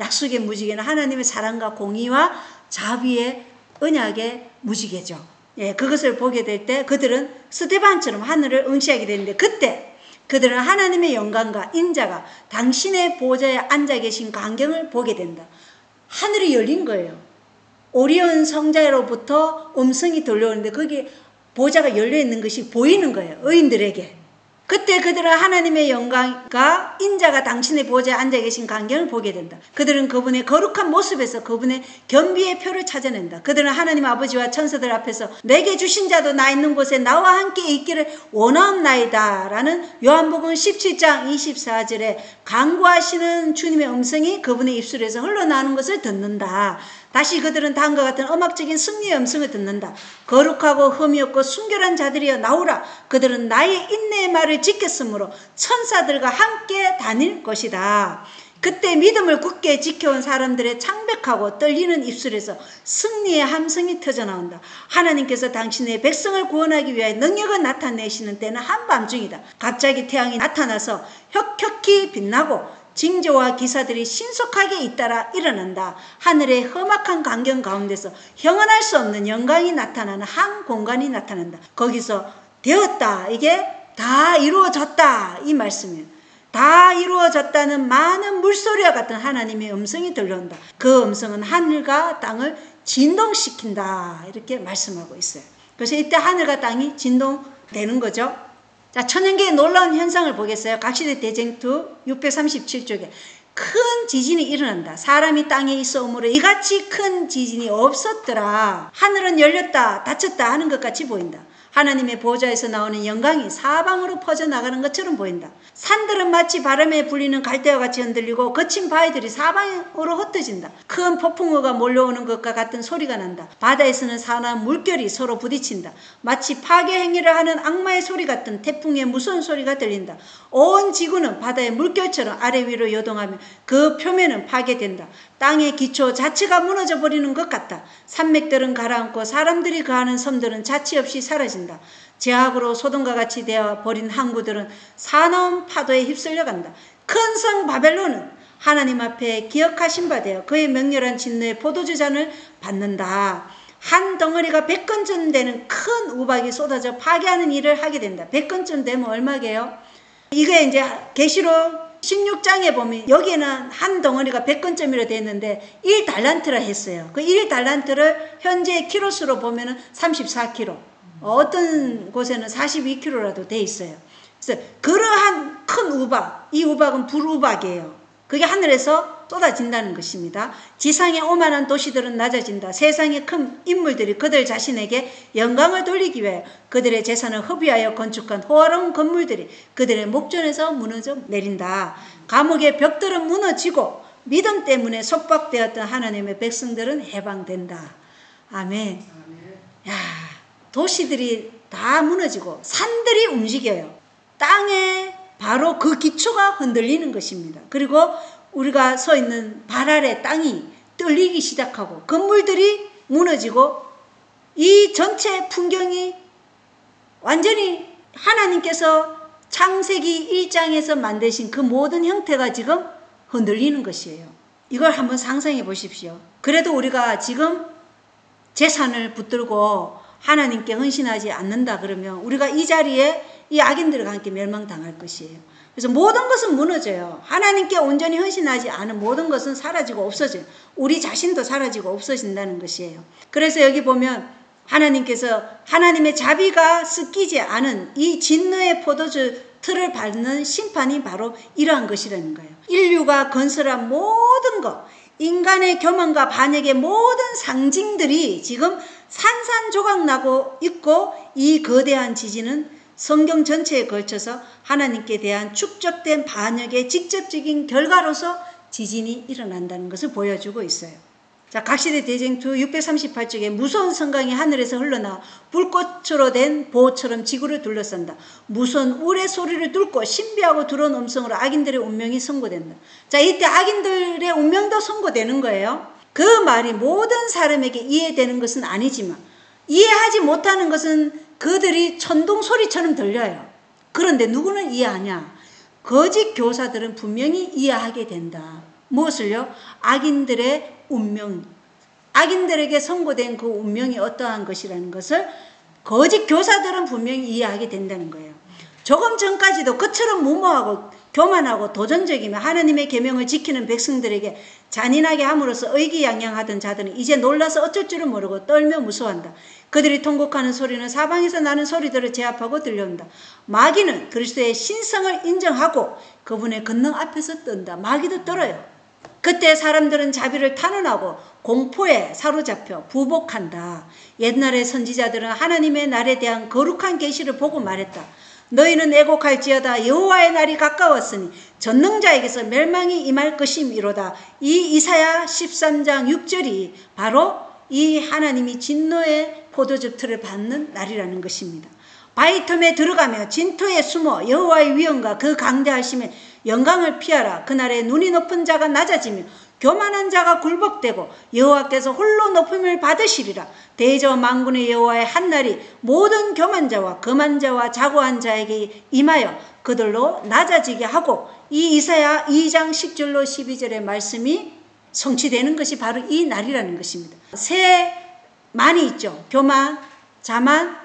약속의 무지개는 하나님의 사랑과 공의와 자비의 언약의 무지개죠. 예, 그것을 보게 될 때 그들은 스데반처럼 하늘을 응시하게 되는데 그때 그들은 하나님의 영광과 인자가 당신의 보좌에 앉아 계신 광경을 보게 된다. 하늘이 열린 거예요. 오리온 성자로부터 음성이 들려오는데 거기 보좌가 열려있는 것이 보이는 거예요. 의인들에게. 그때 그들은 하나님의 영광과 인자가 당신의 보좌에 앉아 계신 광경을 보게 된다. 그들은 그분의 거룩한 모습에서 그분의 겸비의 표를 찾아낸다. 그들은 하나님 아버지와 천사들 앞에서 내게 주신 자도 나 있는 곳에 나와 함께 있기를 원하옵나이다 라는 요한복음 17장 24절에 간구하시는 주님의 음성이 그분의 입술에서 흘러나오는 것을 듣는다. 다시 그들은 다음과 같은 음악적인 승리의 음성을 듣는다. 거룩하고 흠이 없고 순결한 자들이여 나오라. 그들은 나의 인내의 말을 지켰으므로 천사들과 함께 다닐 것이다. 그때 믿음을 굳게 지켜온 사람들의 창백하고 떨리는 입술에서 승리의 함성이 터져나온다. 하나님께서 당신의 백성을 구원하기 위해 능력을 나타내시는 때는 한밤중이다. 갑자기 태양이 나타나서 혁혁히 빛나고 징조와 기사들이 신속하게 잇따라 일어난다. 하늘의 험악한 광경 가운데서 형언할 수 없는 영광이 나타나는 한 공간이 나타난다. 거기서 되었다. 이게 다 이루어졌다. 이 말씀이에요. 다 이루어졌다는 많은 물소리와 같은 하나님의 음성이 들려온다. 그 음성은 하늘과 땅을 진동시킨다. 이렇게 말씀하고 있어요. 그래서 이때 하늘과 땅이 진동되는 거죠. 자, 천연계의 놀라운 현상을 보겠어요. 각시대 대쟁투 637쪽에 큰 지진이 일어난다. 사람이 땅에 있어 오므로 이같이 큰 지진이 없었더라. 하늘은 열렸다 닫혔다 하는 것 같이 보인다. 하나님의 보좌에서 나오는 영광이 사방으로 퍼져나가는 것처럼 보인다. 산들은 마치 바람에 불리는 갈대와 같이 흔들리고 거친 바위들이 사방으로 흩어진다. 큰 폭풍우가 몰려오는 것과 같은 소리가 난다. 바다에서는 사나운 물결이 서로 부딪힌다. 마치 파괴 행위를 하는 악마의 소리 같은 태풍의 무서운 소리가 들린다. 온 지구는 바다의 물결처럼 아래 위로 요동하며 그 표면은 파괴된다. 땅의 기초 자체가 무너져 버리는 것 같다. 산맥들은 가라앉고 사람들이 거하는 섬들은 자취 없이 사라진다. 제약으로 소돔과 같이 되어 버린 항구들은 사나운 파도에 휩쓸려 간다. 큰 성 바벨론은 하나님 앞에 기억하신 바 되어 그의 맹렬한 진노의 포도주 잔을 받는다. 한 덩어리가 100건쯤 되는 큰 우박이 쏟아져 파괴하는 일을 하게 된다. 100건쯤 되면 얼마게요? 이게 이제 계시록 16장에 보면 여기에는 한 덩어리가 100건쯤이라 되어 있는데 1달란트라 했어요. 그 1달란트를 현재 키로수로 보면 34kg, 어떤 곳에는 42kg라도 되어 있어요. 그래서 그러한 큰 우박, 이 우박은 불우박이에요. 그게 하늘에서 쏟아진다는 것입니다. 지상의 오만한 도시들은 낮아진다. 세상의 큰 인물들이 그들 자신에게 영광을 돌리기 위해 그들의 재산을 허비하여 건축한 호화로운 건물들이 그들의 목전에서 무너져 내린다. 감옥의 벽들은 무너지고 믿음 때문에 속박되었던 하나님의 백성들은 해방된다. 아멘. 야, 도시들이 다 무너지고 산들이 움직여요. 땅에 바로 그 기초가 흔들리는 것입니다. 그리고 우리가 서 있는 발 아래 땅이 떨리기 시작하고 건물들이 무너지고 이 전체 풍경이 완전히 하나님께서 창세기 1장에서 만드신 그 모든 형태가 지금 흔들리는 것이에요. 이걸 한번 상상해 보십시오. 그래도 우리가 지금 재산을 붙들고 하나님께 헌신하지 않는다 그러면 우리가 이 자리에 이 악인들과 함께 멸망당할 것이에요. 그래서 모든 것은 무너져요. 하나님께 온전히 헌신하지 않은 모든 것은 사라지고 없어져요. 우리 자신도 사라지고 없어진다는 것이에요. 그래서 여기 보면 하나님께서 하나님의 자비가 섞이지 않은 이 진노의 포도주 틀을 밟는 심판이 바로 이러한 것이라는 거예요. 인류가 건설한 모든 것, 인간의 교만과 반역의 모든 상징들이 지금 산산조각 나고 있고 이 거대한 지진은 성경 전체에 걸쳐서 하나님께 대한 축적된 반역의 직접적인 결과로서 지진이 일어난다는 것을 보여주고 있어요. 자, 각시대 대쟁투 638쪽에 무서운 성강이 하늘에서 흘러나와 불꽃으로 된 보호처럼 지구를 둘러싼다. 무서운 울의 소리를 뚫고 신비하고 두려운 음성으로 악인들의 운명이 선고된다. 자, 이때 악인들의 운명도 선고되는 거예요. 그 말이 모든 사람에게 이해되는 것은 아니지만 이해하지 못하는 것은 그들이 천둥 소리처럼 들려요. 그런데 누구는 이해하냐? 거짓 교사들은 분명히 이해하게 된다. 무엇을요? 악인들의 운명, 악인들에게 선고된 그 운명이 어떠한 것이라는 것을 거짓 교사들은 분명히 이해하게 된다는 거예요. 조금 전까지도 그처럼 무모하고 교만하고 도전적이며 하나님의 계명을 지키는 백성들에게 잔인하게 함으로써 의기양양하던 자들은 이제 놀라서 어쩔 줄을 모르고 떨며 무서워한다. 그들이 통곡하는 소리는 사방에서 나는 소리들을 제압하고 들려온다. 마귀는 그리스도의 신성을 인정하고 그분의 권능 앞에서 뜬다. 마귀도 떨어요. 그때 사람들은 자비를 탄원하고 공포에 사로잡혀 부복한다. 옛날의 선지자들은 하나님의 날에 대한 거룩한 계시를 보고 말했다. 너희는 애곡할지어다. 여호와의 날이 가까웠으니 전능자에게서 멸망이 임할 것임이로다. 이 이사야 13장 6절이 바로 이 하나님이 진노의 포도즙 틀을 받는 날이라는 것입니다. 바위 틈에 들어가며 진토에 숨어 여호와의 위엄과 그 강대하심에 영광을 피하라. 그날에 눈이 높은 자가 낮아지며 교만한 자가 굴복되고 여호와께서 홀로 높음을 받으시리라. 대저 만군의 여호와의 한날이 모든 교만 자와 거만 자와 자고한 자에게 임하여 그들로 낮아지게 하고, 이 이사야 2장 10절로 12절의 말씀이 성취되는 것이 바로 이 날이라는 것입니다. 세 만이 있죠. 교만, 자만,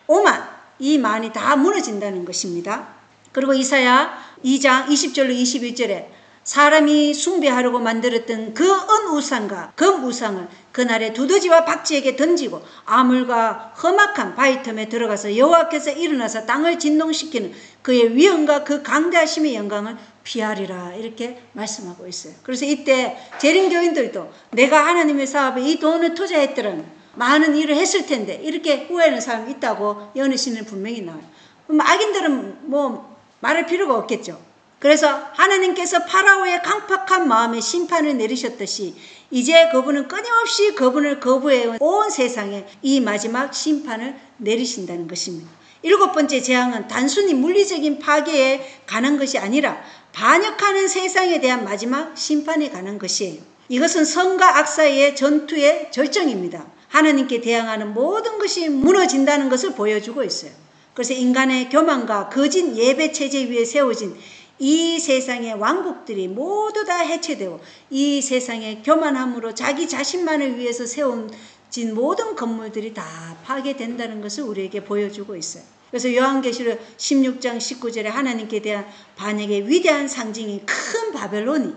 오만. 이 만이 다 무너진다는 것입니다. 그리고 이사야 2장 20절로 21절에 사람이 숭배하려고 만들었던 그 은우상과 금우상을 그날에 두더지와 박쥐에게 던지고 아물과 험악한 바위 틈에 들어가서 여호와께서 일어나서 땅을 진동시키는 그의 위엄과 그 강대하심의 영광을 피하리라. 이렇게 말씀하고 있어요. 그래서 이때 재림교인들도 내가 하나님의 사업에 이 돈을 투자했더라면 많은 일을 했을 텐데 이렇게 후회하는 사람이 있다고 여느신은 분명히 나와요. 악인들은 뭐 말할 필요가 없겠죠. 그래서 하나님께서 파라오의 강팍한 마음에 심판을 내리셨듯이 이제 그분은 끊임없이 그분을 거부해온 온 세상에 이 마지막 심판을 내리신다는 것입니다. 7번째 재앙은 단순히 물리적인 파괴에 관한 것이 아니라 반역하는 세상에 대한 마지막 심판에 관한 것이에요. 이것은 선과 악 사이의 전투의 절정입니다. 하나님께 대항하는 모든 것이 무너진다는 것을 보여주고 있어요. 그래서 인간의 교만과 거짓 예배 체제 위에 세워진 이 세상의 왕국들이 모두 다 해체되고 이 세상의 교만함으로 자기 자신만을 위해서 세워진 모든 건물들이 다 파괴된다는 것을 우리에게 보여주고 있어요. 그래서 요한계시록 16장 19절에 하나님께 대한 반역의 위대한 상징인 큰 바벨론이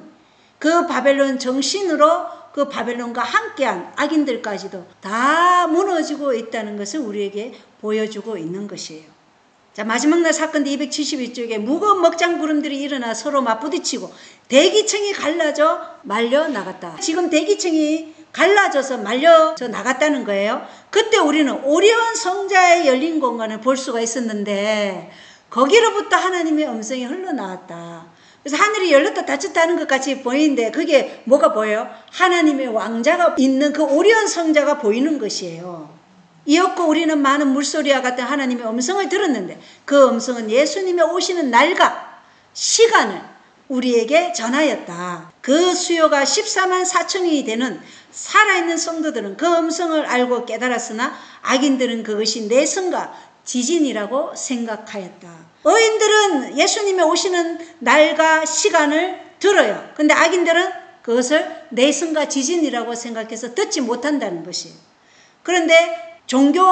그 바벨론 정신으로 그 바벨론과 함께한 악인들까지도 다 무너지고 있다는 것을 우리에게 보여주고 있는 것이에요. 자, 마지막 날 사건 271쪽에 무거운 먹장 구름들이 일어나 서로 맞부딪히고 대기층이 갈라져 말려 나갔다. 지금 대기층이 갈라져서 말려져 나갔다는 거예요. 그때 우리는 오리온 성자의 열린 공간을 볼 수가 있었는데 거기로부터 하나님의 음성이 흘러나왔다. 그래서 하늘이 열렸다 닫혔다 하는 것 같이 보이는데 그게 뭐가 보여요? 하나님의 왕자가 있는 그 오리온 성자가 보이는 것이에요. 이었고 우리는 많은 물소리와 같은 하나님의 음성을 들었는데 그 음성은 예수님의 오시는 날과 시간을 우리에게 전하였다. 그 수요가 14만 4천이 되는 살아있는 성도들은 그 음성을 알고 깨달았으나 악인들은 그것이 내성과 지진이라고 생각하였다. 의인들은 예수님의 오시는 날과 시간을 들어요. 근데 악인들은 그것을 내성과 지진이라고 생각해서 듣지 못한다는 것이에요. 그런데 종교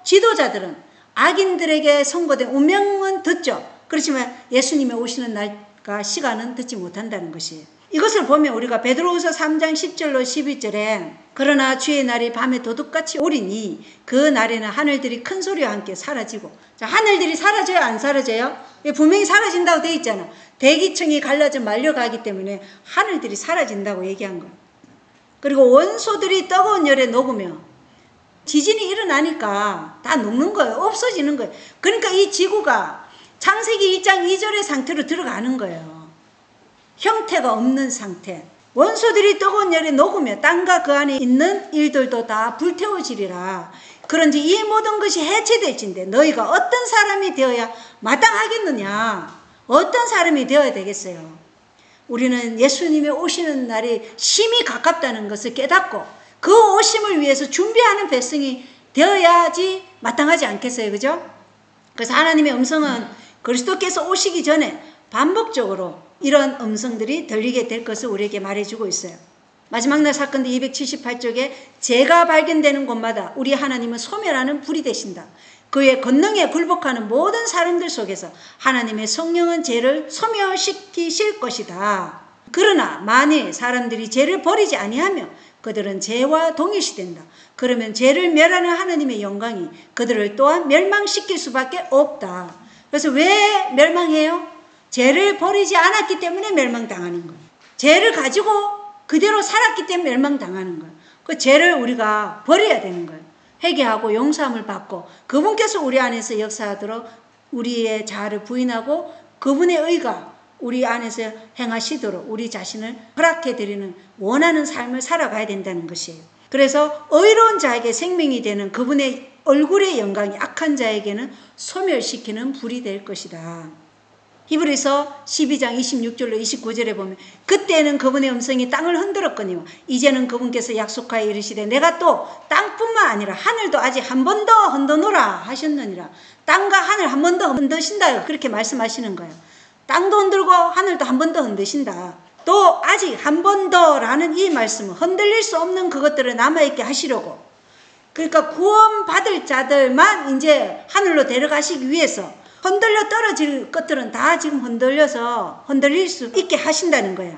지도자들은 악인들에게 선고된 운명은 듣죠. 그렇지만 예수님의 오시는 날과 시간은 듣지 못한다는 것이에요. 이것을 보면 우리가 베드로후서 3장 10절로 11절에 그러나 주의 날이 밤에 도둑같이 오리니 그 날에는 하늘들이 큰 소리와 함께 사라지고, 자, 하늘들이 사라져요? 안 사라져요? 분명히 사라진다고 되어 있잖아. 대기층이 갈라져 말려가기 때문에 하늘들이 사라진다고 얘기한 거예요. 그리고 원소들이 뜨거운 열에 녹으며 지진이 일어나니까 다 녹는 거예요. 없어지는 거예요. 그러니까 이 지구가 창세기 1장 2절의 상태로 들어가는 거예요. 형태가 없는 상태. 원소들이 뜨거운 열에 녹으며 땅과 그 안에 있는 일들도 다 불태워지리라. 그런지 이 모든 것이 해체될진데 너희가 어떤 사람이 되어야 마땅하겠느냐? 어떤 사람이 되어야 되겠어요? 우리는 예수님의 오시는 날이 심히 가깝다는 것을 깨닫고 그 오심을 위해서 준비하는 백성이 되어야지 마땅하지 않겠어요? 그죠? 그래서 하나님의 음성은 그리스도께서 오시기 전에 반복적으로 이런 음성들이 들리게 될 것을 우리에게 말해주고 있어요. 마지막 날 사건도 278쪽에 제가 발견되는 곳마다 우리 하나님은 소멸하는 불이 되신다. 그의 권능에 굴복하는 모든 사람들 속에서 하나님의 성령은 죄를 소멸시키실 것이다. 그러나 만일 사람들이 죄를 버리지 아니하며 그들은 죄와 동일시된다. 그러면 죄를 멸하는 하나님의 영광이 그들을 또한 멸망시킬 수밖에 없다. 그래서 왜 멸망해요? 죄를 버리지 않았기 때문에 멸망당하는 거예요. 죄를 가지고 그대로 살았기 때문에 멸망당하는 거예요. 그 죄를 우리가 버려야 되는 거예요. 회개하고 용서함을 받고 그분께서 우리 안에서 역사하도록 우리의 자아를 부인하고 그분의 의가 우리 안에서 행하시도록 우리 자신을 허락해드리는 원하는 삶을 살아가야 된다는 것이에요. 그래서 의로운 자에게 생명이 되는 그분의 얼굴의 영광이 악한 자에게는 소멸시키는 불이 될 것이다. 히브리서 12장 26절로 29절에 보면 그때는 그분의 음성이 땅을 흔들었거니와 이제는 그분께서 약속하여 이르시되 내가 또 땅뿐만 아니라 하늘도 아직 한 번 더 흔드노라 하셨느니라. 땅과 하늘 한 번 더 흔드신다 그렇게 말씀하시는 거예요. 땅도 흔들고 하늘도 한 번 더 흔드신다. 또 아직 한 번 더라는 이 말씀은 흔들릴 수 없는 그것들을 남아있게 하시려고, 그러니까 구원받을 자들만 이제 하늘로 데려가시기 위해서 흔들려 떨어질 것들은 다 지금 흔들려서 흔들릴 수 있게 하신다는 거야.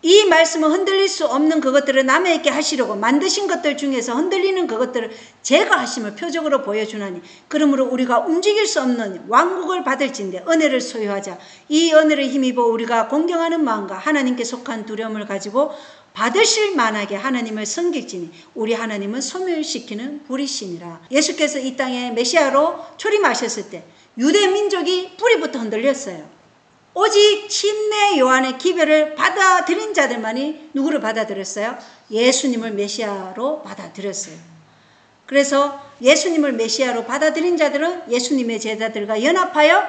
이 말씀은 흔들릴 수 없는 그것들을 남아있게 하시려고 만드신 것들 중에서 흔들리는 그것들을 제거하심을 표적으로 보여주나니 그러므로 우리가 움직일 수 없는 왕국을 받을진대 은혜를 소유하자. 이 은혜를 힘입어 우리가 공경하는 마음과 하나님께 속한 두려움을 가지고 받으실 만하게 하나님을 섬길지니 우리 하나님은 소멸시키는 불이시니라. 예수께서 이 땅에 메시아로 초림하셨을 때 유대 민족이 뿌리부터 흔들렸어요. 오직 침례 요한의 기별을 받아들인 자들만이 누구를 받아들였어요? 예수님을 메시아로 받아들였어요. 그래서 예수님을 메시아로 받아들인 자들은 예수님의 제자들과 연합하여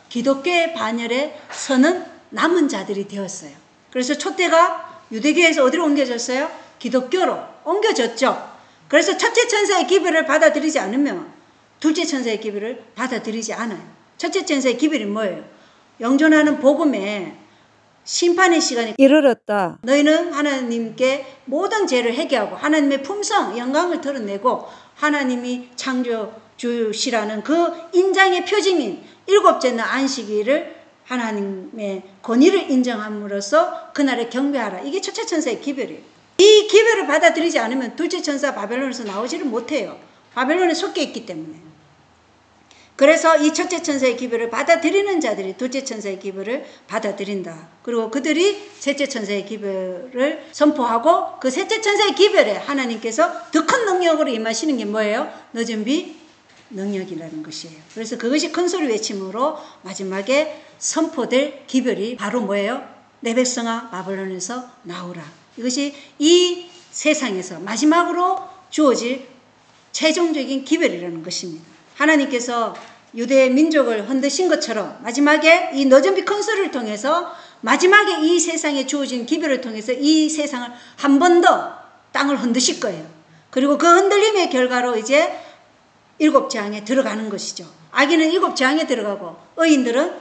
기독교의 반열에 서는 남은 자들이 되었어요. 그래서 촛대가 유대교에서 어디로 옮겨졌어요? 기독교로 옮겨졌죠. 그래서 첫째 천사의 기별을 받아들이지 않으면 둘째 천사의 기별을 받아들이지 않아요. 첫째 천사의 기별이 뭐예요? 영존하는 복음에 심판의 시간이 이르렀다. 너희는 하나님께 모든 죄를 회개하고 하나님의 품성, 영광을 드러내고 하나님이 창조주시라는 그 인장의 표징인 일곱째 날 안식일을 하나님의 권위를 인정함으로써 그날에 경배하라. 이게 첫째 천사의 기별이에요. 이 기별을 받아들이지 않으면 둘째 천사 바벨론에서 나오지를 못해요. 바벨론에 속해 있기 때문에. 그래서 이 첫째 천사의 기별을 받아들이는 자들이 둘째 천사의 기별을 받아들인다. 그리고 그들이 셋째 천사의 기별을 선포하고 그 셋째 천사의 기별에 하나님께서 더 큰 능력으로 임하시는 게 뭐예요? 늦은 비 능력이라는 것이에요. 그래서 그것이 큰 소리 외침으로 마지막에 선포될 기별이 바로 뭐예요? 내 백성아 바벨론에서 나오라. 이것이 이 세상에서 마지막으로 주어질 최종적인 기별이라는 것입니다. 하나님께서 유대 민족을 흔드신 것처럼 마지막에 이 늦은 비 큰 소리를 통해서 마지막에 이 세상에 주어진 기별을 통해서 이 세상을 한 번 더 땅을 흔드실 거예요. 그리고 그 흔들림의 결과로 이제 일곱 재앙에 들어가는 것이죠. 아기는 일곱 재앙에 들어가고 의인들은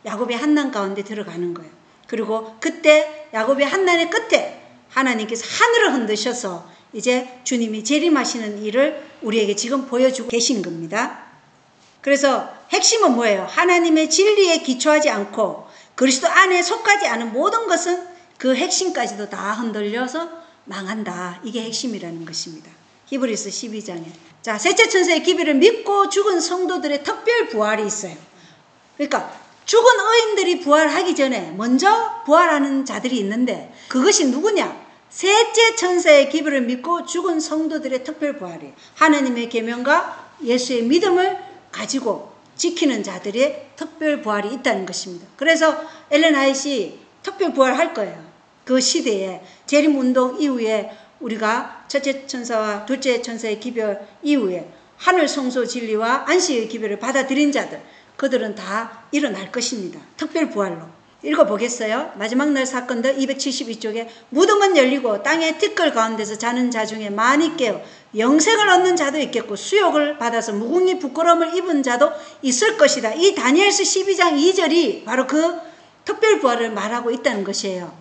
야곱의 한난 가운데 들어가는 거예요. 그리고 그때 야곱의 한난의 끝에 하나님께서 하늘을 흔드셔서 이제 주님이 재림하시는 일을 우리에게 지금 보여주고 계신 겁니다. 그래서 핵심은 뭐예요? 하나님의 진리에 기초하지 않고 그리스도 안에 속하지 않은 모든 것은 그 핵심까지도 다 흔들려서 망한다. 이게 핵심이라는 것입니다. 히브리서 12장에. 자, 셋째 천사의 기별을 믿고 죽은 성도들의 특별 부활이 있어요. 그러니까 죽은 의인들이 부활하기 전에 먼저 부활하는 자들이 있는데 그것이 누구냐? 셋째 천사의 기별을 믿고 죽은 성도들의 특별 부활이에요. 하나님의 계명과 예수의 믿음을 가지고 지키는 자들의 특별 부활이 있다는 것입니다. 그래서 엘렌 화이트이 특별 부활할 거예요. 그 시대에 재림운동 이후에 우리가 첫째 천사와 둘째 천사의 기별 이후에 하늘 성소 진리와 안식의 기별을 받아들인 자들, 그들은 다 일어날 것입니다. 특별 부활로. 읽어보겠어요? 마지막 날 사건들 272쪽에 무덤은 열리고 땅의 티끌 가운데서 자는 자 중에 많이 깨어 영생을 얻는 자도 있겠고 수욕을 받아서 무궁히 부끄러움을 입은 자도 있을 것이다. 이 다니엘서 12장 2절이 바로 그 특별 부활을 말하고 있다는 것이에요.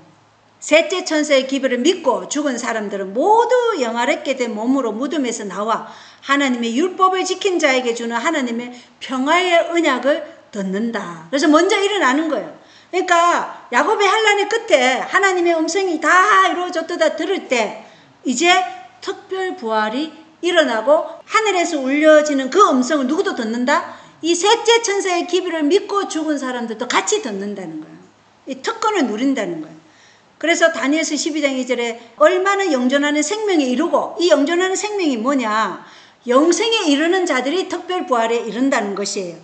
셋째 천사의 기별을 믿고 죽은 사람들은 모두 영화롭게 된 몸으로 무덤에서 나와 하나님의 율법을 지킨 자에게 주는 하나님의 평화의 언약을 듣는다. 그래서 먼저 일어나는 거예요. 그러니까 야곱의 환난의 끝에 하나님의 음성이 다 이루어졌다 들을 때 이제 특별 부활이 일어나고 하늘에서 울려지는 그 음성을 누구도 듣는다? 이 셋째 천사의 기별을 믿고 죽은 사람들도 같이 듣는다는 거예요. 이 특권을 누린다는 거예요. 그래서 다니엘서 12장 2절에 얼마나 영존하는 생명에 이르고 이 영존하는 생명이 뭐냐? 영생에 이르는 자들이 특별 부활에 이른다는 것이에요.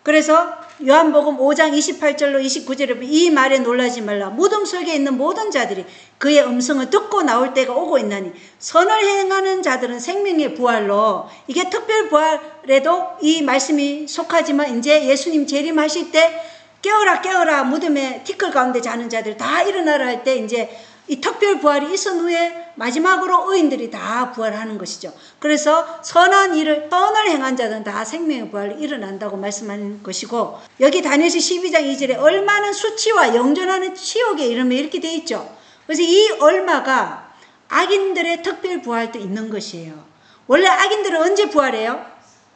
그래서 요한복음 5장 28절로 29절에 이 말에 놀라지 말라. 무덤 속에 있는 모든 자들이 그의 음성을 듣고 나올 때가 오고 있나니 선을 행하는 자들은 생명의 부활로, 이게 특별 부활에도 이 말씀이 속하지만 이제 예수님 재림하실 때 깨어라 깨어라 무덤에 티끌 가운데 자는 자들 다 일어나라 할 때 이제 이 특별 부활이 있은 후에 마지막으로 의인들이 다 부활하는 것이죠. 그래서 선을 행한 자들은 다 생명의 부활이 일어난다고 말씀하는 것이고, 여기 다니엘서 12장 2절에 얼마는 수치와 영존하는 치욕에 이르며 이렇게 되어 있죠. 그래서 이 얼마가 악인들의 특별 부활도 있는 것이에요. 원래 악인들은 언제 부활해요?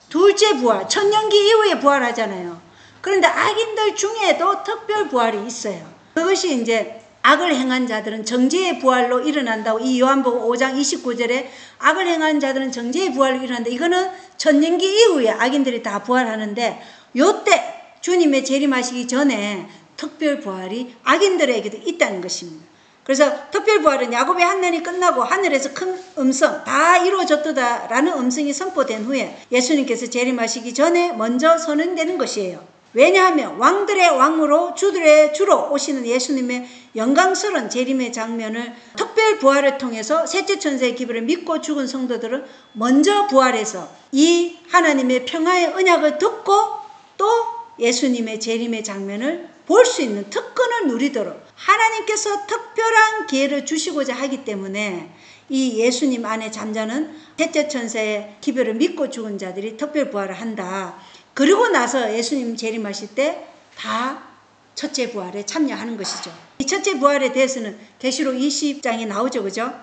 둘째 부활, 천년기 이후에 부활하잖아요. 그런데 악인들 중에도 특별 부활이 있어요. 그것이 이제 악을 행한 자들은 정죄의 부활로 일어난다고, 이 요한복음 5장 29절에 악을 행한 자들은 정죄의 부활로 일어난다. 이거는 천년기 이후에 악인들이 다 부활하는데, 요때 주님의 재림하시기 전에 특별 부활이 악인들에게도 있다는 것입니다. 그래서 특별 부활은 야곱의 환난이 끝나고 하늘에서 큰 음성 다 이루어졌도다라는 음성이 선포된 후에 예수님께서 재림하시기 전에 먼저 선언되는 것이에요. 왜냐하면 왕들의 왕으로 주들의 주로 오시는 예수님의 영광스러운 재림의 장면을 특별 부활을 통해서 셋째 천사의 기별을 믿고 죽은 성도들은 먼저 부활해서 이 하나님의 평화의 언약을 듣고 또 예수님의 재림의 장면을 볼 수 있는 특권을 누리도록 하나님께서 특별한 기회를 주시고자 하기 때문에 이 예수님 안에 잠자는 셋째 천사의 기별을 믿고 죽은 자들이 특별 부활을 한다. 그리고 나서 예수님 재림하실 때 다 첫째 부활에 참여하는 것이죠. 이 첫째 부활에 대해서는 계시록 20장에 나오죠. 그죠?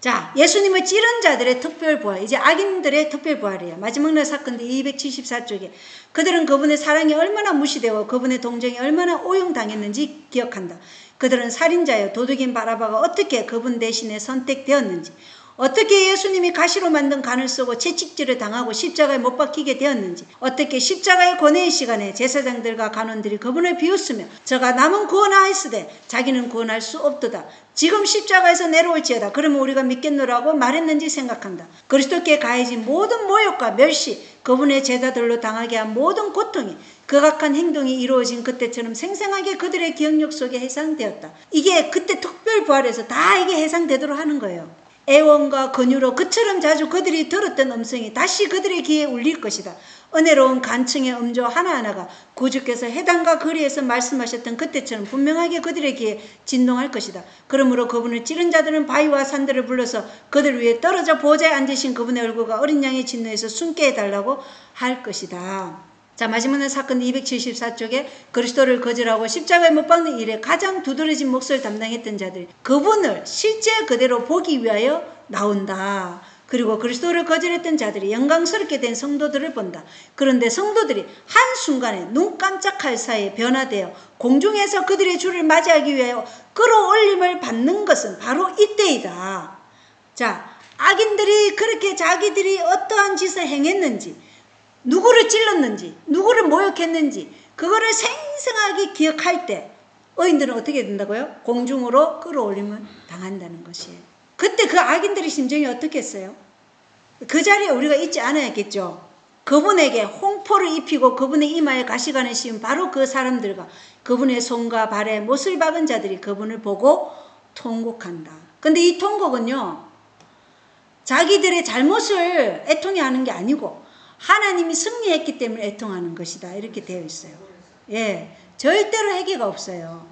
자, 예수님을 찌른 자들의 특별 부활, 이제 악인들의 특별 부활이에요. 마지막 날 사건도 274쪽에 그들은 그분의 사랑이 얼마나 무시되고 그분의 동정이 얼마나 오용당했는지 기억한다. 그들은 살인자여 도둑인 바라바가 어떻게 그분 대신에 선택되었는지, 어떻게 예수님이 가시로 만든 간을 쓰고 채찍질을 당하고 십자가에 못 박히게 되었는지, 어떻게 십자가의 고뇌의 시간에 제사장들과 간원들이 그분을 비웃으며 저가 남은 구원하였으되 자기는 구원할 수 없도다. 지금 십자가에서 내려올지어다. 그러면 우리가 믿겠노라고 말했는지 생각한다. 그리스도께 가해진 모든 모욕과 멸시, 그분의 제자들로 당하게 한 모든 고통이 극악한 행동이 이루어진 그때처럼 생생하게 그들의 기억력 속에 해상되었다. 이게 그때 특별 부활에서 다 이게 해상되도록 하는 거예요. 애원과 근유로 그처럼 자주 그들이 들었던 음성이 다시 그들의 귀에 울릴 것이다. 은혜로운 간청의 음조 하나하나가 구주께서 해당과 거리에서 말씀하셨던 그때처럼 분명하게 그들의 귀에 진동할 것이다. 그러므로 그분을 찌른 자들은 바위와 산들을 불러서 그들 위에 떨어져 보좌에 앉으신 그분의 얼굴과 어린 양의 진노에서 숨게 해달라고 할 것이다. 자, 마지막 사건 274쪽에 그리스도를 거절하고 십자가에 못 박는 일에 가장 두드러진 몫을 담당했던 자들, 그분을 실제 그대로 보기 위하여 나온다. 그리고 그리스도를 거절했던 자들이 영광스럽게 된 성도들을 본다. 그런데 성도들이 한순간에 눈 깜짝할 사이에 변화되어 공중에서 그들의 주를 맞이하기 위하여 끌어올림을 받는 것은 바로 이때이다. 자, 악인들이 그렇게 자기들이 어떠한 짓을 행했는지, 누구를 찔렀는지, 누구를 모욕했는지 그거를 생생하게 기억할 때 의인들은 어떻게 된다고요? 공중으로 끌어올림을 당한다는 것이에요. 그때 그 악인들의 심정이 어떻겠어요? 그 자리에 우리가 있지 않아야겠죠. 그분에게 홍포를 입히고 그분의 이마에 가시관을 씌운 바로 그 사람들과 그분의 손과 발에 못을 박은 자들이 그분을 보고 통곡한다. 근데 이 통곡은요, 자기들의 잘못을 애통해하는 게 아니고 하나님이 승리했기 때문에 애통하는 것이다. 이렇게 되어 있어요. 예, 절대로 회개가 없어요.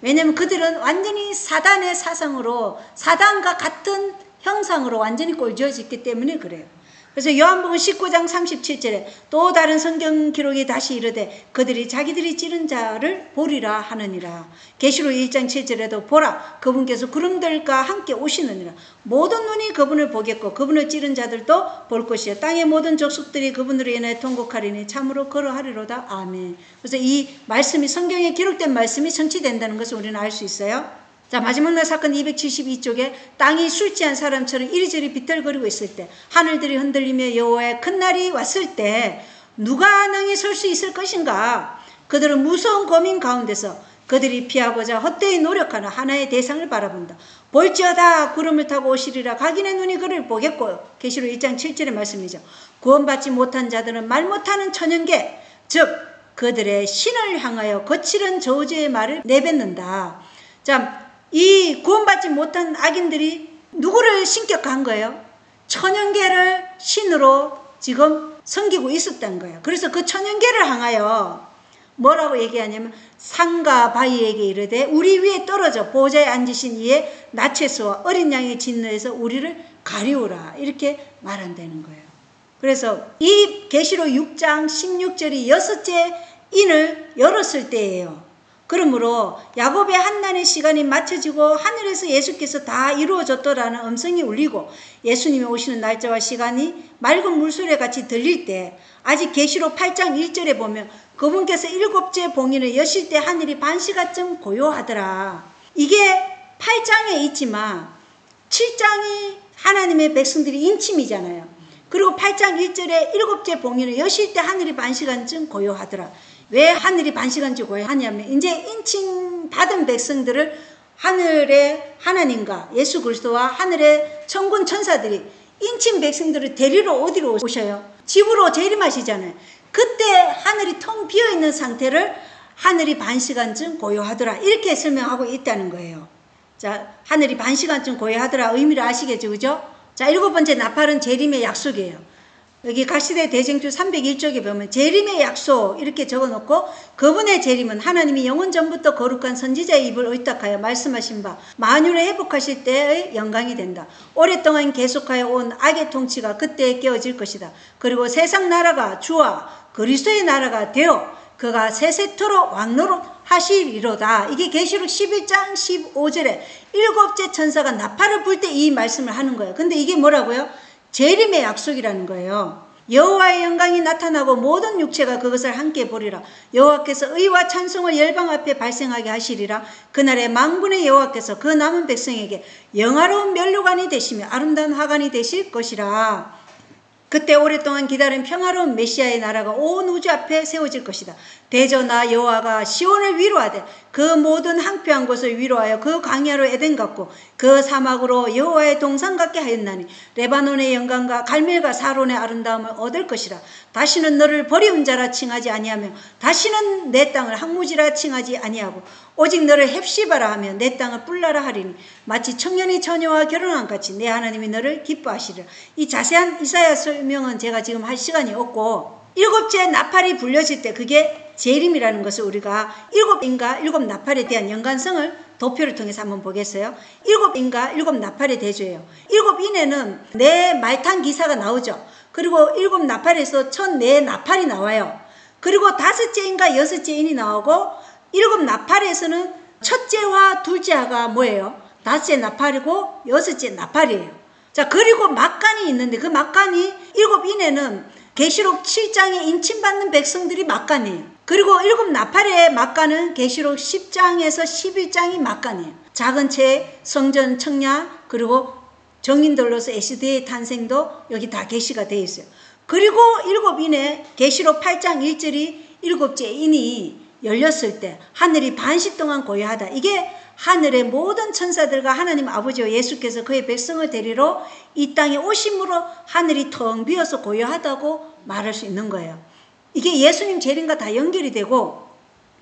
왜냐하면 그들은 완전히 사단의 사상으로, 사단과 같은 형상으로 완전히 꼴지어졌기 때문에 그래요. 그래서 요한복음 19장 37절에 또 다른 성경 기록이 다시 이르되 그들이 자기들이 찌른 자를 보리라 하느니라. 계시록 1장 7절에도 보라 그분께서 구름들과 함께 오시느니라. 모든 눈이 그분을 보겠고 그분을 찌른 자들도 볼 것이요 땅의 모든 족속들이 그분으로 인하여 통곡하리니 참으로 그러하리로다. 아멘. 그래서 이 말씀이, 성경에 기록된 말씀이 성취된다는 것을 우리는 알 수 있어요. 자, 마지막 날 사건 272쪽에 땅이 술 취한 사람처럼 이리저리 비틀거리고 있을 때, 하늘들이 흔들리며 여호와의 큰 날이 왔을 때 누가 능히 설 수 있을 것인가? 그들은 무서운 고민 가운데서 그들이 피하고자 헛되이 노력하는 하나의 대상을 바라본다. 볼지어다 구름을 타고 오시리라. 각인의 눈이 그를 보겠고. 계시록 1장 7절의 말씀이죠. 구원받지 못한 자들은 말 못하는 천연계, 즉 그들의 신을 향하여 거칠은 저주의 말을 내뱉는다. 자, 이 구원받지 못한 악인들이 누구를 신격한 거예요? 천연계를 신으로 지금 섬기고 있었다는 거예요. 그래서 그 천연계를 향하여 뭐라고 얘기하냐면 산과 바위에게 이르되 우리 위에 떨어져 보좌에 앉으신 이의 나체스와 어린 양의 진노에서 우리를 가리우라, 이렇게 말한다는 거예요. 그래서 이 계시록 6장 16절이 여섯째 인을 열었을 때예요. 그러므로 야곱의 한난의 시간이 맞춰지고 하늘에서 예수께서 다 이루어졌더라는 음성이 울리고 예수님이 오시는 날짜와 시간이 맑은 물소리 같이 들릴 때, 아직 계시록 8장 1절에 보면 그분께서 일곱째 봉인을 여실 때 하늘이 반시간쯤 고요하더라. 이게 8장에 있지만 7장이 하나님의 백성들이 인침이잖아요. 그리고 8장 1절에 일곱째 봉인을 여실 때 하늘이 반시간쯤 고요하더라. 왜 하늘이 반시간쯤 고요하냐면 이제 인침 받은 백성들을 하늘의 하나님과 예수 그리스도와 하늘의 천군 천사들이 인침 백성들을 데리러 어디로 오셔요? 집으로 재림하시잖아요. 그때 하늘이 텅 비어있는 상태를 하늘이 반시간쯤 고요하더라, 이렇게 설명하고 있다는 거예요. 자, 하늘이 반시간쯤 고요하더라 의미를 아시겠죠, 그죠? 자, 일곱 번째 나팔은 재림의 약속이에요. 여기 갈시대 대쟁투 301쪽에 보면 재림의 약속 이렇게 적어놓고, 그분의 재림은 하나님이 영원 전부터 거룩한 선지자의 입을 의탁하여 말씀하신 바 만유를 회복하실 때의 영광이 된다. 오랫동안 계속하여 온 악의 통치가 그때에 깨어질 것이다. 그리고 세상 나라가 주와 그리스도의 나라가 되어 그가 세세토록 왕노릇 하시리로다. 이게 계시록 11장 15절에 일곱째 천사가 나팔을 불 때 이 말씀을 하는 거예요. 근데 이게 뭐라고요? 재림의 약속이라는 거예요. 여호와의 영광이 나타나고 모든 육체가 그것을 함께 보리라. 여호와께서 의와 찬송을 열방 앞에 발생하게 하시리라. 그날에 만군의 여호와께서 그 남은 백성에게 영화로운 면류관이 되시며 아름다운 화관이 되실 것이라. 그때 오랫동안 기다린 평화로운 메시아의 나라가 온 우주 앞에 세워질 것이다. 대저나 여호와가 시온을 위로하되 그 모든 황폐한 곳을 위로하여 그 광야로 에덴 같고 그 사막으로 여호와의 동산 같게 하였나니 레바논의 영광과 갈멜과 사론의 아름다움을 얻을 것이라. 다시는 너를 버리운 자라 칭하지 아니하며 다시는 내 땅을 항무지라 칭하지 아니하고 오직 너를 헵시바라 하며 내 땅을 뿔라라 하리니 마치 청년이 처녀와 결혼한 같이 내 하나님이 너를 기뻐하시리라. 이 자세한 이사야 설명은 제가 지금 할 시간이 없고, 일곱째 나팔이 불려질 때 그게 재림이라는 것을 우리가 일곱인과 일곱 나팔에 대한 연관성을 도표를 통해서 한번 보겠어요. 일곱인과 일곱 나팔의 대조예요. 일곱인에는 네 말탄 기사가 나오죠. 그리고 일곱 나팔에서 첫 네 나팔이 나와요. 그리고 다섯째 인과 여섯째 인이 나오고, 일곱 나팔에서는 첫째와 둘째가 뭐예요? 다섯째 나팔이고 여섯째 나팔이에요. 자, 그리고 막간이 있는데 그 막간이 일곱 인에는 계시록 7장에 인침받는 백성들이 막간이에요. 그리고 일곱 나팔의 막간은 계시록 10장에서 11장이 막간이에요. 작은 채, 성전, 청야, 그리고 정인들로서 에스더의 탄생도 여기 다 계시가 되어 있어요. 그리고 일곱 인의 계시록 8장 1절이 일곱째 인이 열렸을 때 하늘이 반시 동안 고요하다. 이게 하늘의 모든 천사들과 하나님 아버지와 예수께서 그의 백성을 데리러 이 땅에 오심으로 하늘이 텅 비어서 고요하다고 말할 수 있는 거예요. 이게 예수님 재림과 다 연결이 되고,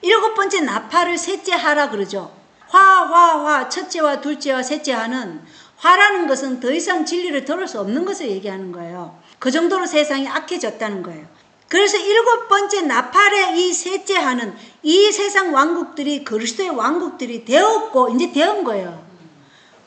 일곱 번째 나팔을 셋째 하라 그러죠. 화, 첫째와 둘째와 셋째 하는 화라는 것은 더 이상 진리를 들을 수 없는 것을 얘기하는 거예요. 그 정도로 세상이 악해졌다는 거예요. 그래서 일곱 번째 나팔의 이 셋째 하는 이 세상 왕국들이 그리스도의 왕국들이 되었고 이제 되은 거예요.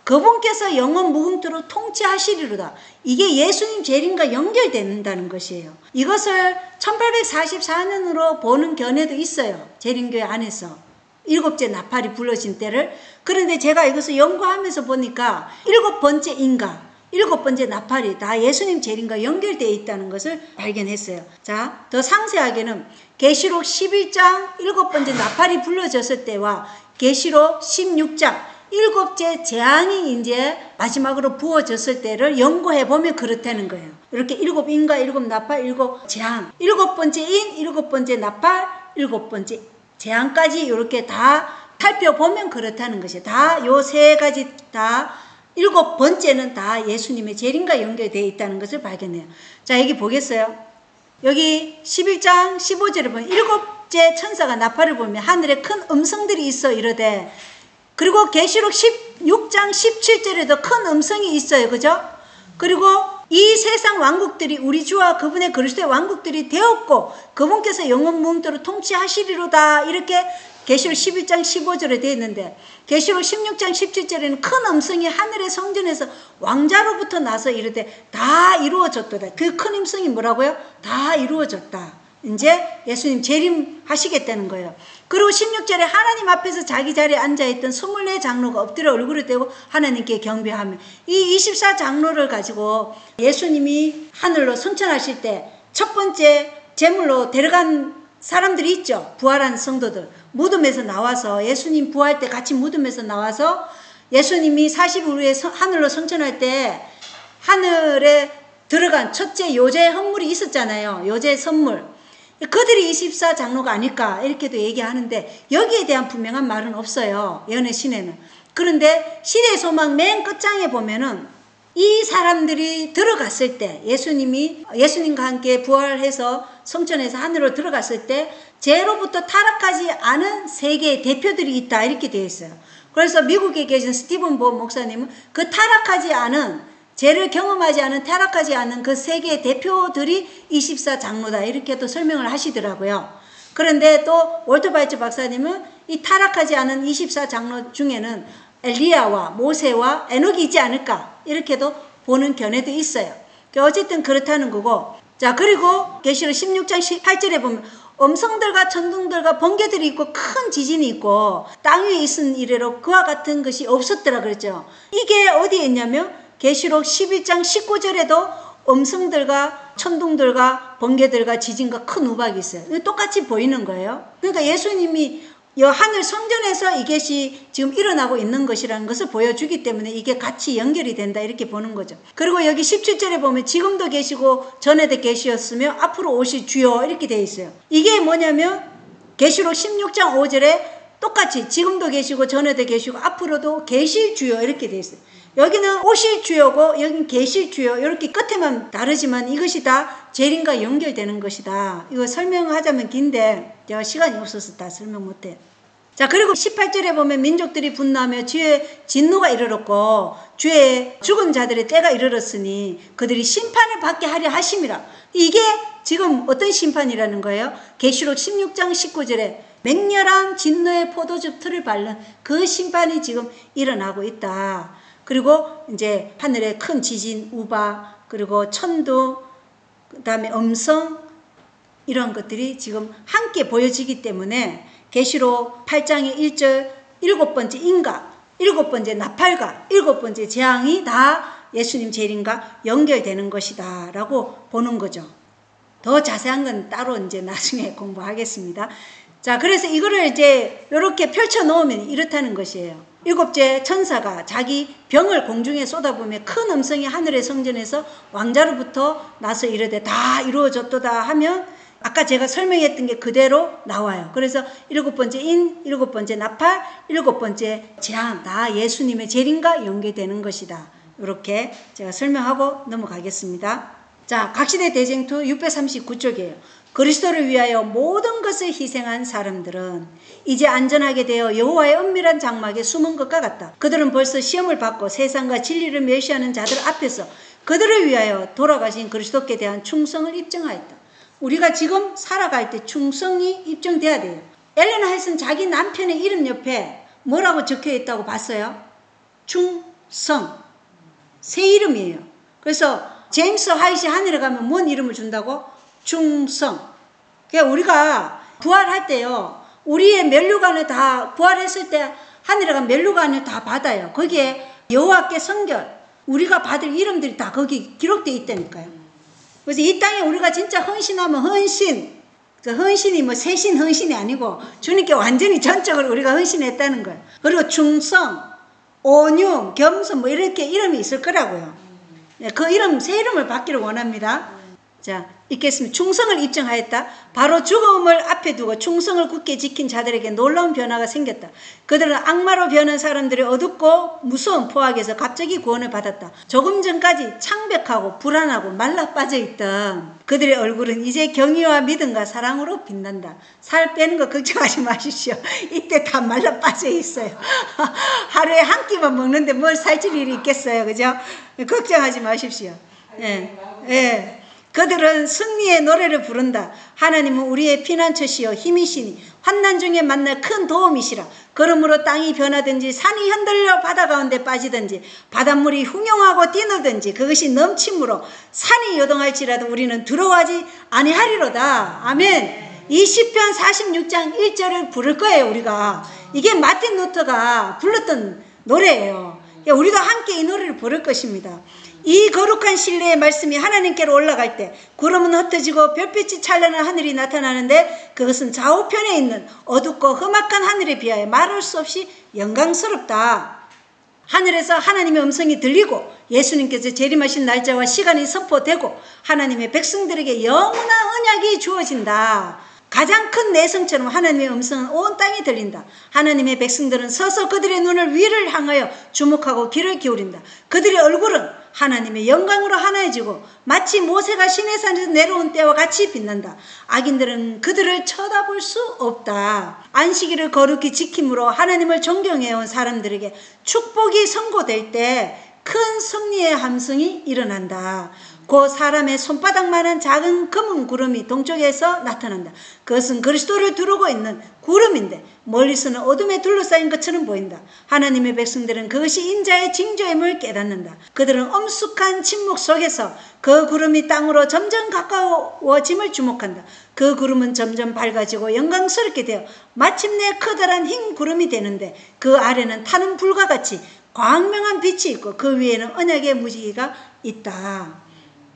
그분께서 영원 무궁토록 통치하시리로다. 이게 예수님 재림과 연결된다는 것이에요. 이것을 1844년으로 보는 견해도 있어요. 재림교회 안에서. 일곱째 나팔이 불러진 때를. 그런데 제가 이것을 연구하면서 보니까 일곱 번째 인가, 일곱 번째 나팔이 다 예수님 재림과 연결되어 있다는 것을 발견했어요. 자, 더 상세하게는 계시록 11장 일곱 번째 나팔이 불러졌을 때와 계시록 16장 일곱째 재앙이 이제 마지막으로 부어졌을 때를 연구해 보면 그렇다는 거예요. 이렇게 일곱 인과 일곱 나팔, 일곱 재앙, 일곱 번째 인, 일곱 번째 나팔, 일곱 번째 재앙까지 이렇게 다 살펴보면 그렇다는 것이에요. 다 요 세 가지 다 일곱 번째는 다 예수님의 재림과 연결되어 있다는 것을 발견해요. 자, 여기 보겠어요. 여기 11장 15절에 보면 일곱째 천사가 나팔을 불며 하늘에 큰 음성들이 있어 이르되, 그리고 계시록 16장 17절에도 큰 음성이 있어요. 그죠? 그리고 이 세상 왕국들이 우리 주와 그분의 그리스도의 왕국들이 되었고 그분께서 영원 무궁토록 통치하시리로다. 이렇게 계시록 11장 15절에 되어 있는데, 계시록 16장 17절에는 큰 음성이 하늘의 성전에서 왕자로부터 나서 이르되 다 이루어졌도다. 그 큰 음성이 뭐라고요? 다 이루어졌다. 이제 예수님 재림하시겠다는 거예요. 그리고 16절에 하나님 앞에서 자기 자리에 앉아있던 24장로가 엎드려 얼굴을 떼고 하나님께 경배하며, 이 24장로를 가지고 예수님이 하늘로 승천하실 때 첫 번째 제물로 데려간 사람들이 있죠. 부활한 성도들. 무덤에서 나와서, 예수님 부활 때 같이 무덤에서 나와서 예수님이 40일 후에 하늘로 승천할 때 하늘에 들어간 첫째 요제 헌물이 있었잖아요. 요제 선물. 그들이 24장로가 아닐까 이렇게도 얘기하는데, 여기에 대한 분명한 말은 없어요. 예언의 신에는. 그런데 시대의 소망 맨 끝장에 보면은 이 사람들이 들어갔을 때, 예수님과 함께 부활해서 성천에서 하늘로 들어갔을 때 죄로부터 타락하지 않은 세계의 대표들이 있다 이렇게 되어 있어요. 그래서 미국에 계신 스티븐 보 목사님은 그 타락하지 않은, 죄를 경험하지 않은, 타락하지 않은 그 세계의 대표들이 24장로다 이렇게 또 설명을 하시더라고요. 그런데 또 월터 바이츠 박사님은 이 타락하지 않은 24장로 중에는 엘리야와 모세와 에녹이 있지 않을까 이렇게도 보는 견해도 있어요. 어쨌든 그렇다는 거고, 자, 그리고 계시록 16장 18절에 보면 음성들과 천둥들과 번개들이 있고 큰 지진이 있고 땅 위에 있은 이래로 그와 같은 것이 없었더라 그랬죠. 이게 어디에 있냐면 계시록 11장 19절에도 음성들과 천둥들과 번개들과 지진과 큰 우박이 있어요. 똑같이 보이는 거예요. 그러니까 예수님이 하늘 성전에서 이것이 지금 일어나고 있는 것이라는 것을 보여주기 때문에 이게 같이 연결이 된다 이렇게 보는 거죠. 그리고 여기 17절에 보면 지금도 계시고 전에도 계시었으며 앞으로 오실 주여 이렇게 되어 있어요. 이게 뭐냐면 계시록 16장 5절에 똑같이 지금도 계시고 전에도 계시고 앞으로도 계실 주여 이렇게 되어 있어요. 여기는 오실 주여고 여기는 계실 주여, 이렇게 끝에만 다르지만 이것이 다 재림과 연결되는 것이다. 이거 설명하자면 긴데 제가 시간이 없어서 다 설명 못해. 자, 그리고 18절에 보면 민족들이 분노하며 주의 진노가 이르렀고 주의 죽은 자들의 때가 이르렀으니 그들이 심판을 받게 하려 하심이라. 이게 지금 어떤 심판이라는 거예요? 계시록 16장 19절에 맹렬한 진노의 포도즙 틀을 밟는 그 심판이 지금 일어나고 있다. 그리고 이제 하늘에 큰 지진, 우박, 그리고 천둥, 그 다음에 음성, 이런 것들이 지금 함께 보여지기 때문에 계시록 8장의 1절 7번째 인각, 7번째 나팔각, 7번째 재앙이 다 예수님 재림과 연결되는 것이다 라고 보는 거죠. 더 자세한 건 따로 이제 나중에 공부하겠습니다. 자, 그래서 이거를 이제 이렇게 펼쳐 놓으면 이렇다는 것이에요. 일곱째 천사가 자기 병을 공중에 쏟아부으며 큰 음성이 하늘의 성전에서 왕자로부터 나서 이르되 다 이루어졌도다 하면 아까 제가 설명했던 게 그대로 나와요. 그래서 7번째 인, 7번째 나팔, 7번째 재앙, 다 예수님의 재림과 연계되는 것이다. 이렇게 제가 설명하고 넘어가겠습니다. 자, 각시대 대쟁투 639쪽이에요. 그리스도를 위하여 모든 것을 희생한 사람들은 이제 안전하게 되어 여호와의 은밀한 장막에 숨은 것과 같다. 그들은 벌써 시험을 받고 세상과 진리를 멸시하는 자들 앞에서 그들을 위하여 돌아가신 그리스도께 대한 충성을 입증하였다. 우리가 지금 살아갈 때 충성이 입증돼야 돼요. 엘렌 하이슨 자기 남편의 이름 옆에 뭐라고 적혀 있다고 봤어요? 충성. 새 이름이에요. 그래서 제임스 하이시 하늘에 가면 뭔 이름을 준다고? 충성. 그러니까 우리가 부활할 때요, 우리의 면류관을 다 부활했을 때 하늘에 가면 면류관을 다 받아요. 거기에 여호와께 성결, 우리가 받을 이름들이 다 거기 기록되어 있다니까요. 그래서 이 땅에 우리가 진짜 헌신하면 헌신, 헌신이 뭐 세신 헌신이 아니고 주님께 완전히 전적으로 우리가 헌신했다는 거예요. 그리고 충성, 온유, 겸손 뭐 이렇게 이름이 있을 거라고요. 그 이름, 새 이름을 받기를 원합니다. 자, 읽겠습니다. 충성을 입증하였다. 바로 죽음을 앞에 두고 충성을 굳게 지킨 자들에게 놀라운 변화가 생겼다. 그들은 악마로 변한 사람들의 어둡고 무서운 포악에서 갑자기 구원을 받았다. 조금 전까지 창백하고 불안하고 말라 빠져있던 그들의 얼굴은 이제 경의와 믿음과 사랑으로 빛난다. 살 빼는 거 걱정하지 마십시오. 이때 다 말라 빠져있어요. 하루에 한 끼만 먹는데 뭘 살찔 일이 있겠어요. 그죠? 걱정하지 마십시오. 예, 예. 그들은 승리의 노래를 부른다. 하나님은 우리의 피난처시요 힘이시니 환난 중에 만날 큰 도움이시라. 그러므로 땅이 변하든지 산이 흔들려 바다 가운데 빠지든지 바닷물이 흉용하고 뛰놀든지 그것이 넘침으로 산이 요동할지라도 우리는 두려워하지 아니하리로다. 아멘. 이 시편 46장 1절을 부를 거예요. 우리가 이게 마틴 루터가 불렀던 노래예요. 우리도 함께 이 노래를 부를 것입니다. 이 거룩한 신뢰의 말씀이 하나님께로 올라갈 때 구름은 흩어지고 별빛이 찬란한 하늘이 나타나는데 그것은 좌우편에 있는 어둡고 험악한 하늘에 비하여 말할 수 없이 영광스럽다. 하늘에서 하나님의 음성이 들리고 예수님께서 재림하신 날짜와 시간이 선포되고 하나님의 백성들에게 영원한 언약이 주어진다. 가장 큰 내성처럼 하나님의 음성은 온 땅에 들린다. 하나님의 백성들은 서서 그들의 눈을 위를 향하여 주목하고 귀를 기울인다. 그들의 얼굴은 하나님의 영광으로 하나해지고 마치 모세가 시내산에서 내려온 때와 같이 빛난다. 악인들은 그들을 쳐다볼 수 없다. 안식일을 거룩히 지킴으로 하나님을 존경해온 사람들에게 축복이 선고될 때 큰 승리의 함성이 일어난다. 곧 사람의 손바닥만한 작은 검은 구름이 동쪽에서 나타난다. 그것은 그리스도를 두르고 있는 구름인데 멀리서는 어둠에 둘러싸인 것처럼 보인다. 하나님의 백성들은 그것이 인자의 징조임을 깨닫는다. 그들은 엄숙한 침묵 속에서 그 구름이 땅으로 점점 가까워짐을 주목한다. 그 구름은 점점 밝아지고 영광스럽게 되어 마침내 커다란 흰 구름이 되는데 그 아래는 타는 불과 같이 광명한 빛이 있고 그 위에는 언약의 무지개가 있다.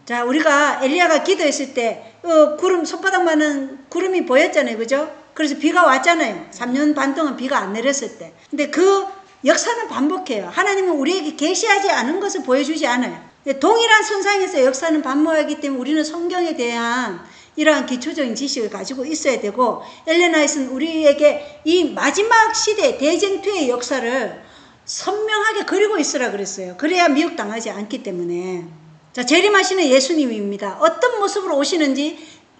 자, 우리가 엘리야가 기도했을 때 구름 손바닥만한 구름이 보였잖아요. 그죠? 그래서 비가 왔잖아요. 3년 반 동안 비가 안 내렸을 때. 근데 그 역사는 반복해요. 하나님은 우리에게 계시하지 않은 것을 보여주지 않아요. 동일한 선상에서 역사는 반복하기 때문에 우리는 성경에 대한 이러한 기초적인 지식을 가지고 있어야 되고 엘렌 화이트는 우리에게 이 마지막 시대 대쟁투의 역사를 선명하게 그리고 있으라 그랬어요. 그래야 미혹당하지 않기 때문에. 자, 재림하시는 예수님입니다. 어떤 모습으로 오시는지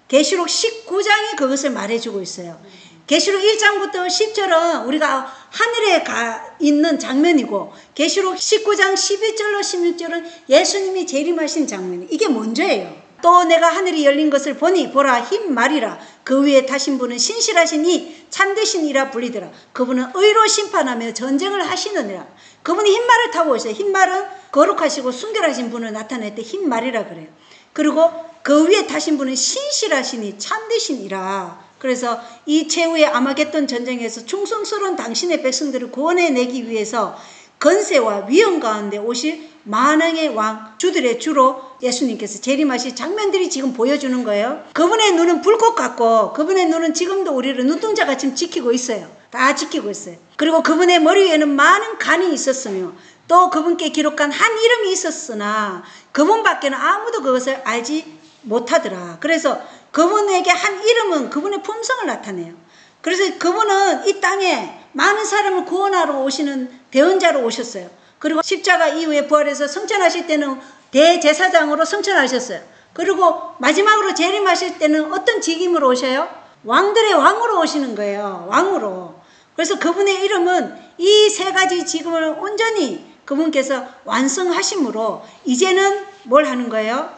계시록 19장이 그것을 말해주고 있어요. 계시록 1장부터 10절은 우리가 하늘에 가 있는 장면이고 계시록 19장 11절로 16절은 예수님이 재림하신 장면이 이게 먼저예요. 또 내가 하늘이 열린 것을 보니 보라 흰 말이라 그 위에 타신 분은 신실하신 이 참되신 이라 불리더라. 그분은 의로 심판하며 전쟁을 하시느니라. 그분이 흰 말을 타고 오셔요. 흰 말은 거룩하시고 순결하신 분을 나타낼 때 흰 말이라 그래요. 그리고 그 위에 타신 분은 신실하시니 참되신 이라. 그래서 이 최후의 아마겟돈 전쟁에서 충성스러운 당신의 백성들을 구원해내기 위해서 건세와 위험 가운데 오실 만왕의 왕 주들의 주로 예수님께서 재림하실 장면들이 지금 보여주는 거예요. 그분의 눈은 불꽃 같고 그분의 눈은 지금도 우리를 눈동자같이 지키고 있어요. 다 지키고 있어요. 그리고 그분의 머리 위에는 많은 간이 있었으며 또 그분께 기록한 한 이름이 있었으나 그분밖에는 아무도 그것을 알지 못하더라. 그래서 그분에게 한 이름은 그분의 품성을 나타내요. 그래서 그분은 이 땅에 많은 사람을 구원하러 오시는 대언자로 오셨어요. 그리고 십자가 이후에 부활해서 승천하실 때는 대제사장으로 승천하셨어요. 그리고 마지막으로 재림하실 때는 어떤 직임으로 오셔요? 왕들의 왕으로 오시는 거예요. 왕으로. 그래서 그분의 이름은 이 세 가지 직임을 온전히 그분께서 완성하심으로 이제는 뭘 하는 거예요?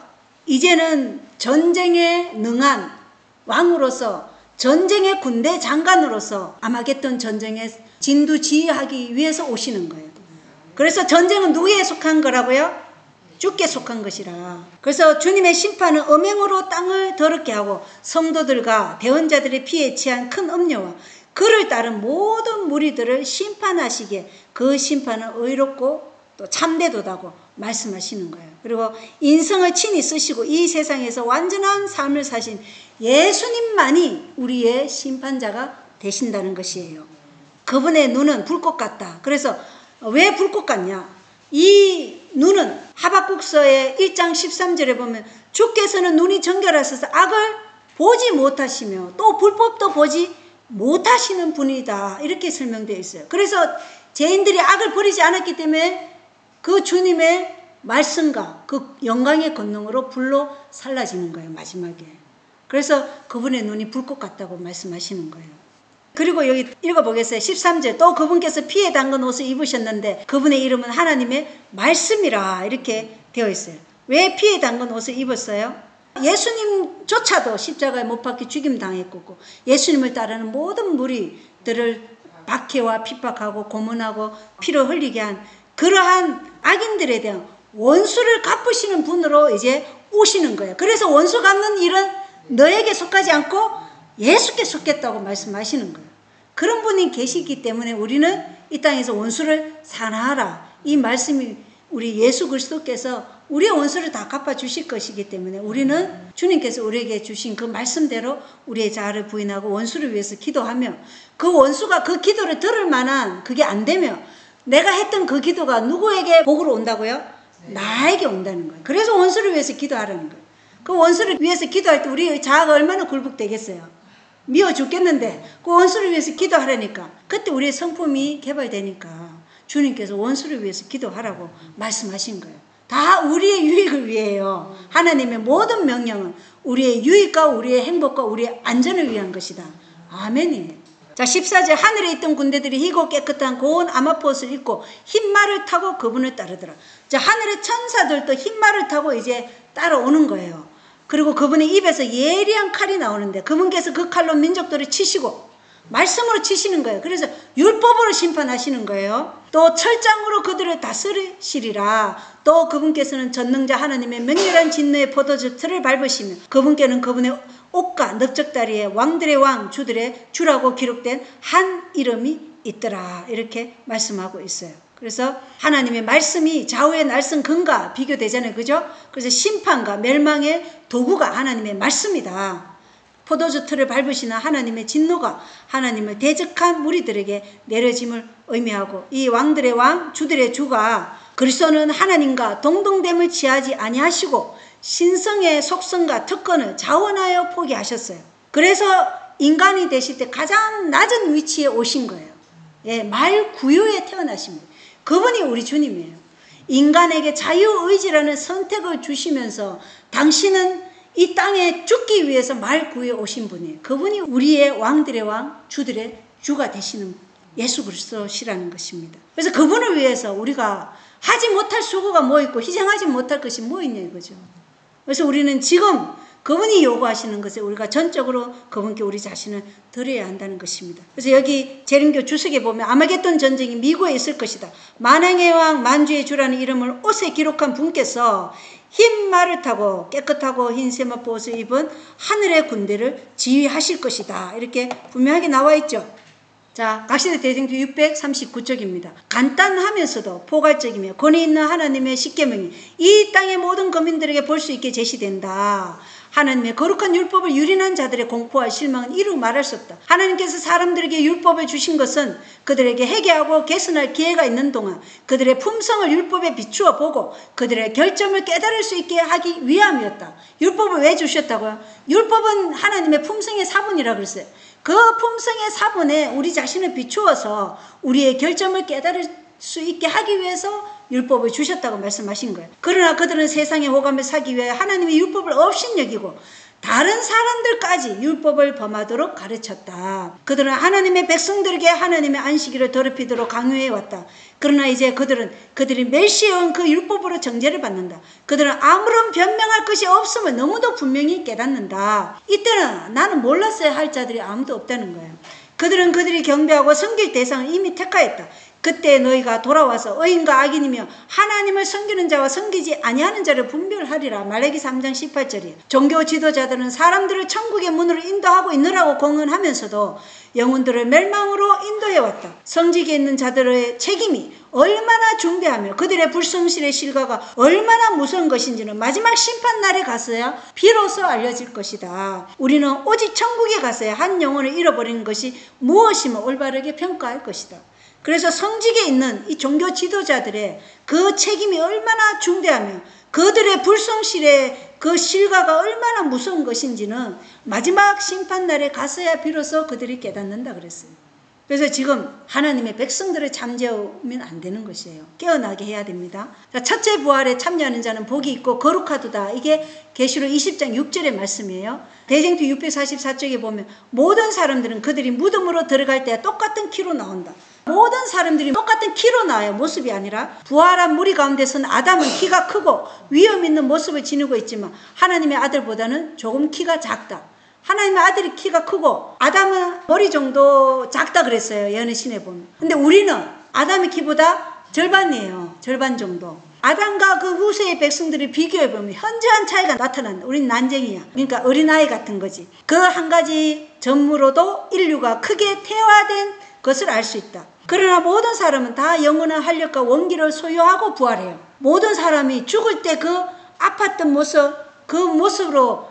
이제는 전쟁에 능한 왕으로서 전쟁의 군대 장관으로서 아마겟돈 전쟁에 진두지휘하기 위해서 오시는 거예요. 그래서 전쟁은 누구에 속한 거라고요? 주께 속한 것이라. 그래서 주님의 심판은 음행으로 땅을 더럽게 하고 성도들과 대언자들의 피에 취한 큰 음료와 그를 따른 모든 무리들을 심판하시기에 그 심판은 의롭고 또 참되도다고 말씀하시는 거예요. 그리고 인성을 친히 쓰시고 이 세상에서 완전한 삶을 사신 예수님만이 우리의 심판자가 되신다는 것이에요. 그분의 눈은 불꽃 같다. 그래서 왜 불꽃 같냐? 이 눈은 하박국서의 1장 13절에 보면 주께서는 눈이 정결하셔서 악을 보지 못하시며 또 불법도 보지 못하시는 분이다. 이렇게 설명되어 있어요. 그래서 죄인들이 악을 버리지 않았기 때문에 그 주님의 말씀과 그 영광의 권능으로 불로 살라지는 거예요. 마지막에. 그래서 그분의 눈이 불꽃 같다고 말씀하시는 거예요. 그리고 여기 읽어보겠어요. 13절. 또 그분께서 피에 담근 옷을 입으셨는데 그분의 이름은 하나님의 말씀이라 이렇게 되어 있어요. 왜 피에 담근 옷을 입었어요? 예수님조차도 십자가에 못 박혀 죽임당했고 예수님을 따르는 모든 무리들을 박해와 핍박하고 고문하고 피를 흘리게 한 그러한 악인들에 대한 원수를 갚으시는 분으로 이제 오시는 거예요. 그래서 원수 갚는 일은 너에게 속하지 않고 예수께 속겠다고 말씀하시는 거예요. 그런 분이 계시기 때문에 우리는 이 땅에서 원수를 사나하라. 이 말씀이 우리 예수 그리스도께서 우리의 원수를 다 갚아주실 것이기 때문에 우리는 주님께서 우리에게 주신 그 말씀대로 우리의 자아를 부인하고 원수를 위해서 기도하며 그 원수가 그 기도를 들을 만한 그게 안 되면 내가 했던 그 기도가 누구에게 복으로 온다고요? 나에게 온다는 거예요. 그래서 원수를 위해서 기도하라는 거예요. 그 원수를 위해서 기도할 때 우리의 자아가 얼마나 굴복되겠어요. 미워 죽겠는데 그 원수를 위해서 기도하라니까 그때 우리의 성품이 개발되니까 주님께서 원수를 위해서 기도하라고 말씀하신 거예요. 다 우리의 유익을 위해요. 하나님의 모든 명령은 우리의 유익과 우리의 행복과 우리의 안전을 위한 것이다. 아멘이에요. 자, 14절. 하늘에 있던 군대들이 희고 깨끗한 고운 아마포옷을 입고 흰 말을 타고 그분을 따르더라. 자, 하늘의 천사들도 흰 말을 타고 이제 따라오는 거예요. 그리고 그분의 입에서 예리한 칼이 나오는데 그분께서 그 칼로 민족들을 치시고 말씀으로 치시는 거예요. 그래서 율법으로 심판하시는 거예요. 또 철장으로 그들을 다스리시리라. 또 그분께서는 전능자 하나님의 맹렬한 진노의 포도즙 틀을 밟으시며 그분께는 그분의 옷과 넓적다리에 왕들의 왕 주들의 주라고 기록된 한 이름이 있더라. 이렇게 말씀하고 있어요. 그래서 하나님의 말씀이 좌우의 날선 금과 비교되잖아요. 그죠? 그래서 심판과 멸망의 도구가 하나님의 말씀이다. 포도주 틀을 밟으시는 하나님의 진노가 하나님을 대적한 무리들에게 내려짐을 의미하고 이 왕들의 왕 주들의 주가 그리스도는 하나님과 동등됨을 취하지 아니하시고 신성의 속성과 특권을 자원하여 포기하셨어요. 그래서 인간이 되실 때 가장 낮은 위치에 오신 거예요. 예, 말 구유에 태어나신 거예요. 그분이 우리 주님이에요. 인간에게 자유의지라는 선택을 주시면서 당신은 이 땅에 죽기 위해서 말 구유에 오신 분이에요. 그분이 우리의 왕들의 왕, 주들의 주가 되시는 예수 그리스도시라는 것입니다. 그래서 그분을 위해서 우리가 하지 못할 수고가 뭐 있고 희생하지 못할 것이 뭐 있냐 이거죠. 그래서 우리는 지금 그분이 요구하시는 것에 우리가 전적으로 그분께 우리 자신을 드려야 한다는 것입니다. 그래서 여기 재림교 주석에 보면 아마겟돈 전쟁이 미국에 있을 것이다. 만왕의 왕 만주의 주라는 이름을 옷에 기록한 분께서 흰 말을 타고 깨끗하고 흰 세마포옷을 입은 하늘의 군대를 지휘하실 것이다. 이렇게 분명하게 나와 있죠. 자, 각시대 대쟁투 639쪽입니다. 간단하면서도 포괄적이며 권위 있는 하나님의 십계명이 이 땅의 모든 거민들에게 볼 수 있게 제시된다. 하나님의 거룩한 율법을 유린한 자들의 공포와 실망은 이루 말할 수 없다. 하나님께서 사람들에게 율법을 주신 것은 그들에게 회개하고 개선할 기회가 있는 동안 그들의 품성을 율법에 비추어 보고 그들의 결점을 깨달을 수 있게 하기 위함이었다. 율법을 왜 주셨다고요? 율법은 하나님의 품성의 사본이라고 그랬어요. 그 품성의 사본에 우리 자신을 비추어서 우리의 결점을 깨달을 수 있게 하기 위해서 율법을 주셨다고 말씀하신 거예요. 그러나 그들은 세상의 호감을 사기 위해 하나님의 율법을 업신여기고 다른 사람들까지 율법을 범하도록 가르쳤다. 그들은 하나님의 백성들에게 하나님의 안식일을 더럽히도록 강요해왔다. 그러나 이제 그들이 멸시해온 그 율법으로 정죄를 받는다. 그들은 아무런 변명할 것이 없음을 너무도 분명히 깨닫는다. 이때는 나는 몰랐어야 할 자들이 아무도 없다는 거예요. 그들은 그들이 경배하고 섬길 대상을 이미 택하였다. 그때 너희가 돌아와서 의인과 악인이며 하나님을 섬기는 자와 섬기지 아니하는 자를 분별하리라. 말라기 3장 18절이에요. 종교 지도자들은 사람들을 천국의 문으로 인도하고 있느라고 공언하면서도 영혼들을 멸망으로 인도해왔다. 성직에 있는 자들의 책임이 얼마나 중대하며 그들의 불성실의 실과가 얼마나 무서운 것인지는 마지막 심판날에 가서야 비로소 알려질 것이다. 우리는 오직 천국에 가서야 한 영혼을 잃어버리는 것이 무엇이며 올바르게 평가할 것이다. 그래서 성직에 있는 이 종교 지도자들의 그 책임이 얼마나 중대하며 그들의 불성실의 그 실과가 얼마나 무서운 것인지는 마지막 심판날에 가서야 비로소 그들이 깨닫는다 그랬어요. 그래서 지금 하나님의 백성들을 잠재우면 안 되는 것이에요. 깨어나게 해야 됩니다. 자, 첫째 부활에 참여하는 자는 복이 있고 거룩하도다. 이게 계시록 20장 6절의 말씀이에요. 대쟁투 644쪽에 보면 모든 사람들은 그들이 무덤으로 들어갈 때 똑같은 키로 나온다. 모든 사람들이 똑같은 키로 나와요. 모습이 아니라. 부활한 무리 가운데서는 아담은 키가 크고 위험 있는 모습을 지니고 있지만 하나님의 아들보다는 조금 키가 작다. 하나님의 아들이 키가 크고 아담은 머리 정도 작다 그랬어요. 예언의 보면. 근데 우리는 아담의 키보다 절반이에요. 절반 정도. 아담과 그 후세의 백성들을 비교해보면 현저한 차이가 나타난다. 우린 난쟁이야. 그러니까 어린아이 같은 거지. 그 한 가지 점으로도 인류가 크게 태화된 것을 알 수 있다. 그러나 모든 사람은 다 영원한 활력과 원기를 소유하고 부활해요. 모든 사람이 죽을 때 그 아팠던 모습, 그 모습으로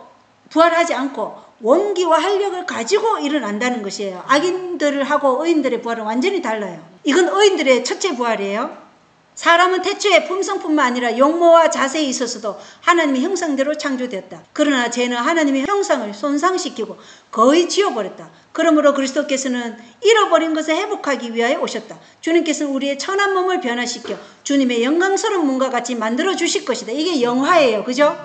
부활하지 않고 원기와 활력을 가지고 일어난다는 것이에요. 악인들하고 의인들의 부활은 완전히 달라요. 이건 의인들의 첫째 부활이에요. 사람은 태초에 품성뿐만 아니라 용모와 자세에 있어서도 하나님의 형상대로 창조되었다. 그러나 죄는 하나님의 형상을 손상시키고 거의 지워버렸다. 그러므로 그리스도께서는 잃어버린 것을 회복하기 위하여 오셨다. 주님께서는 우리의 천한 몸을 변화시켜 주님의 영광스러운 몸과 같이 만들어 주실 것이다. 이게 영화예요. 그죠?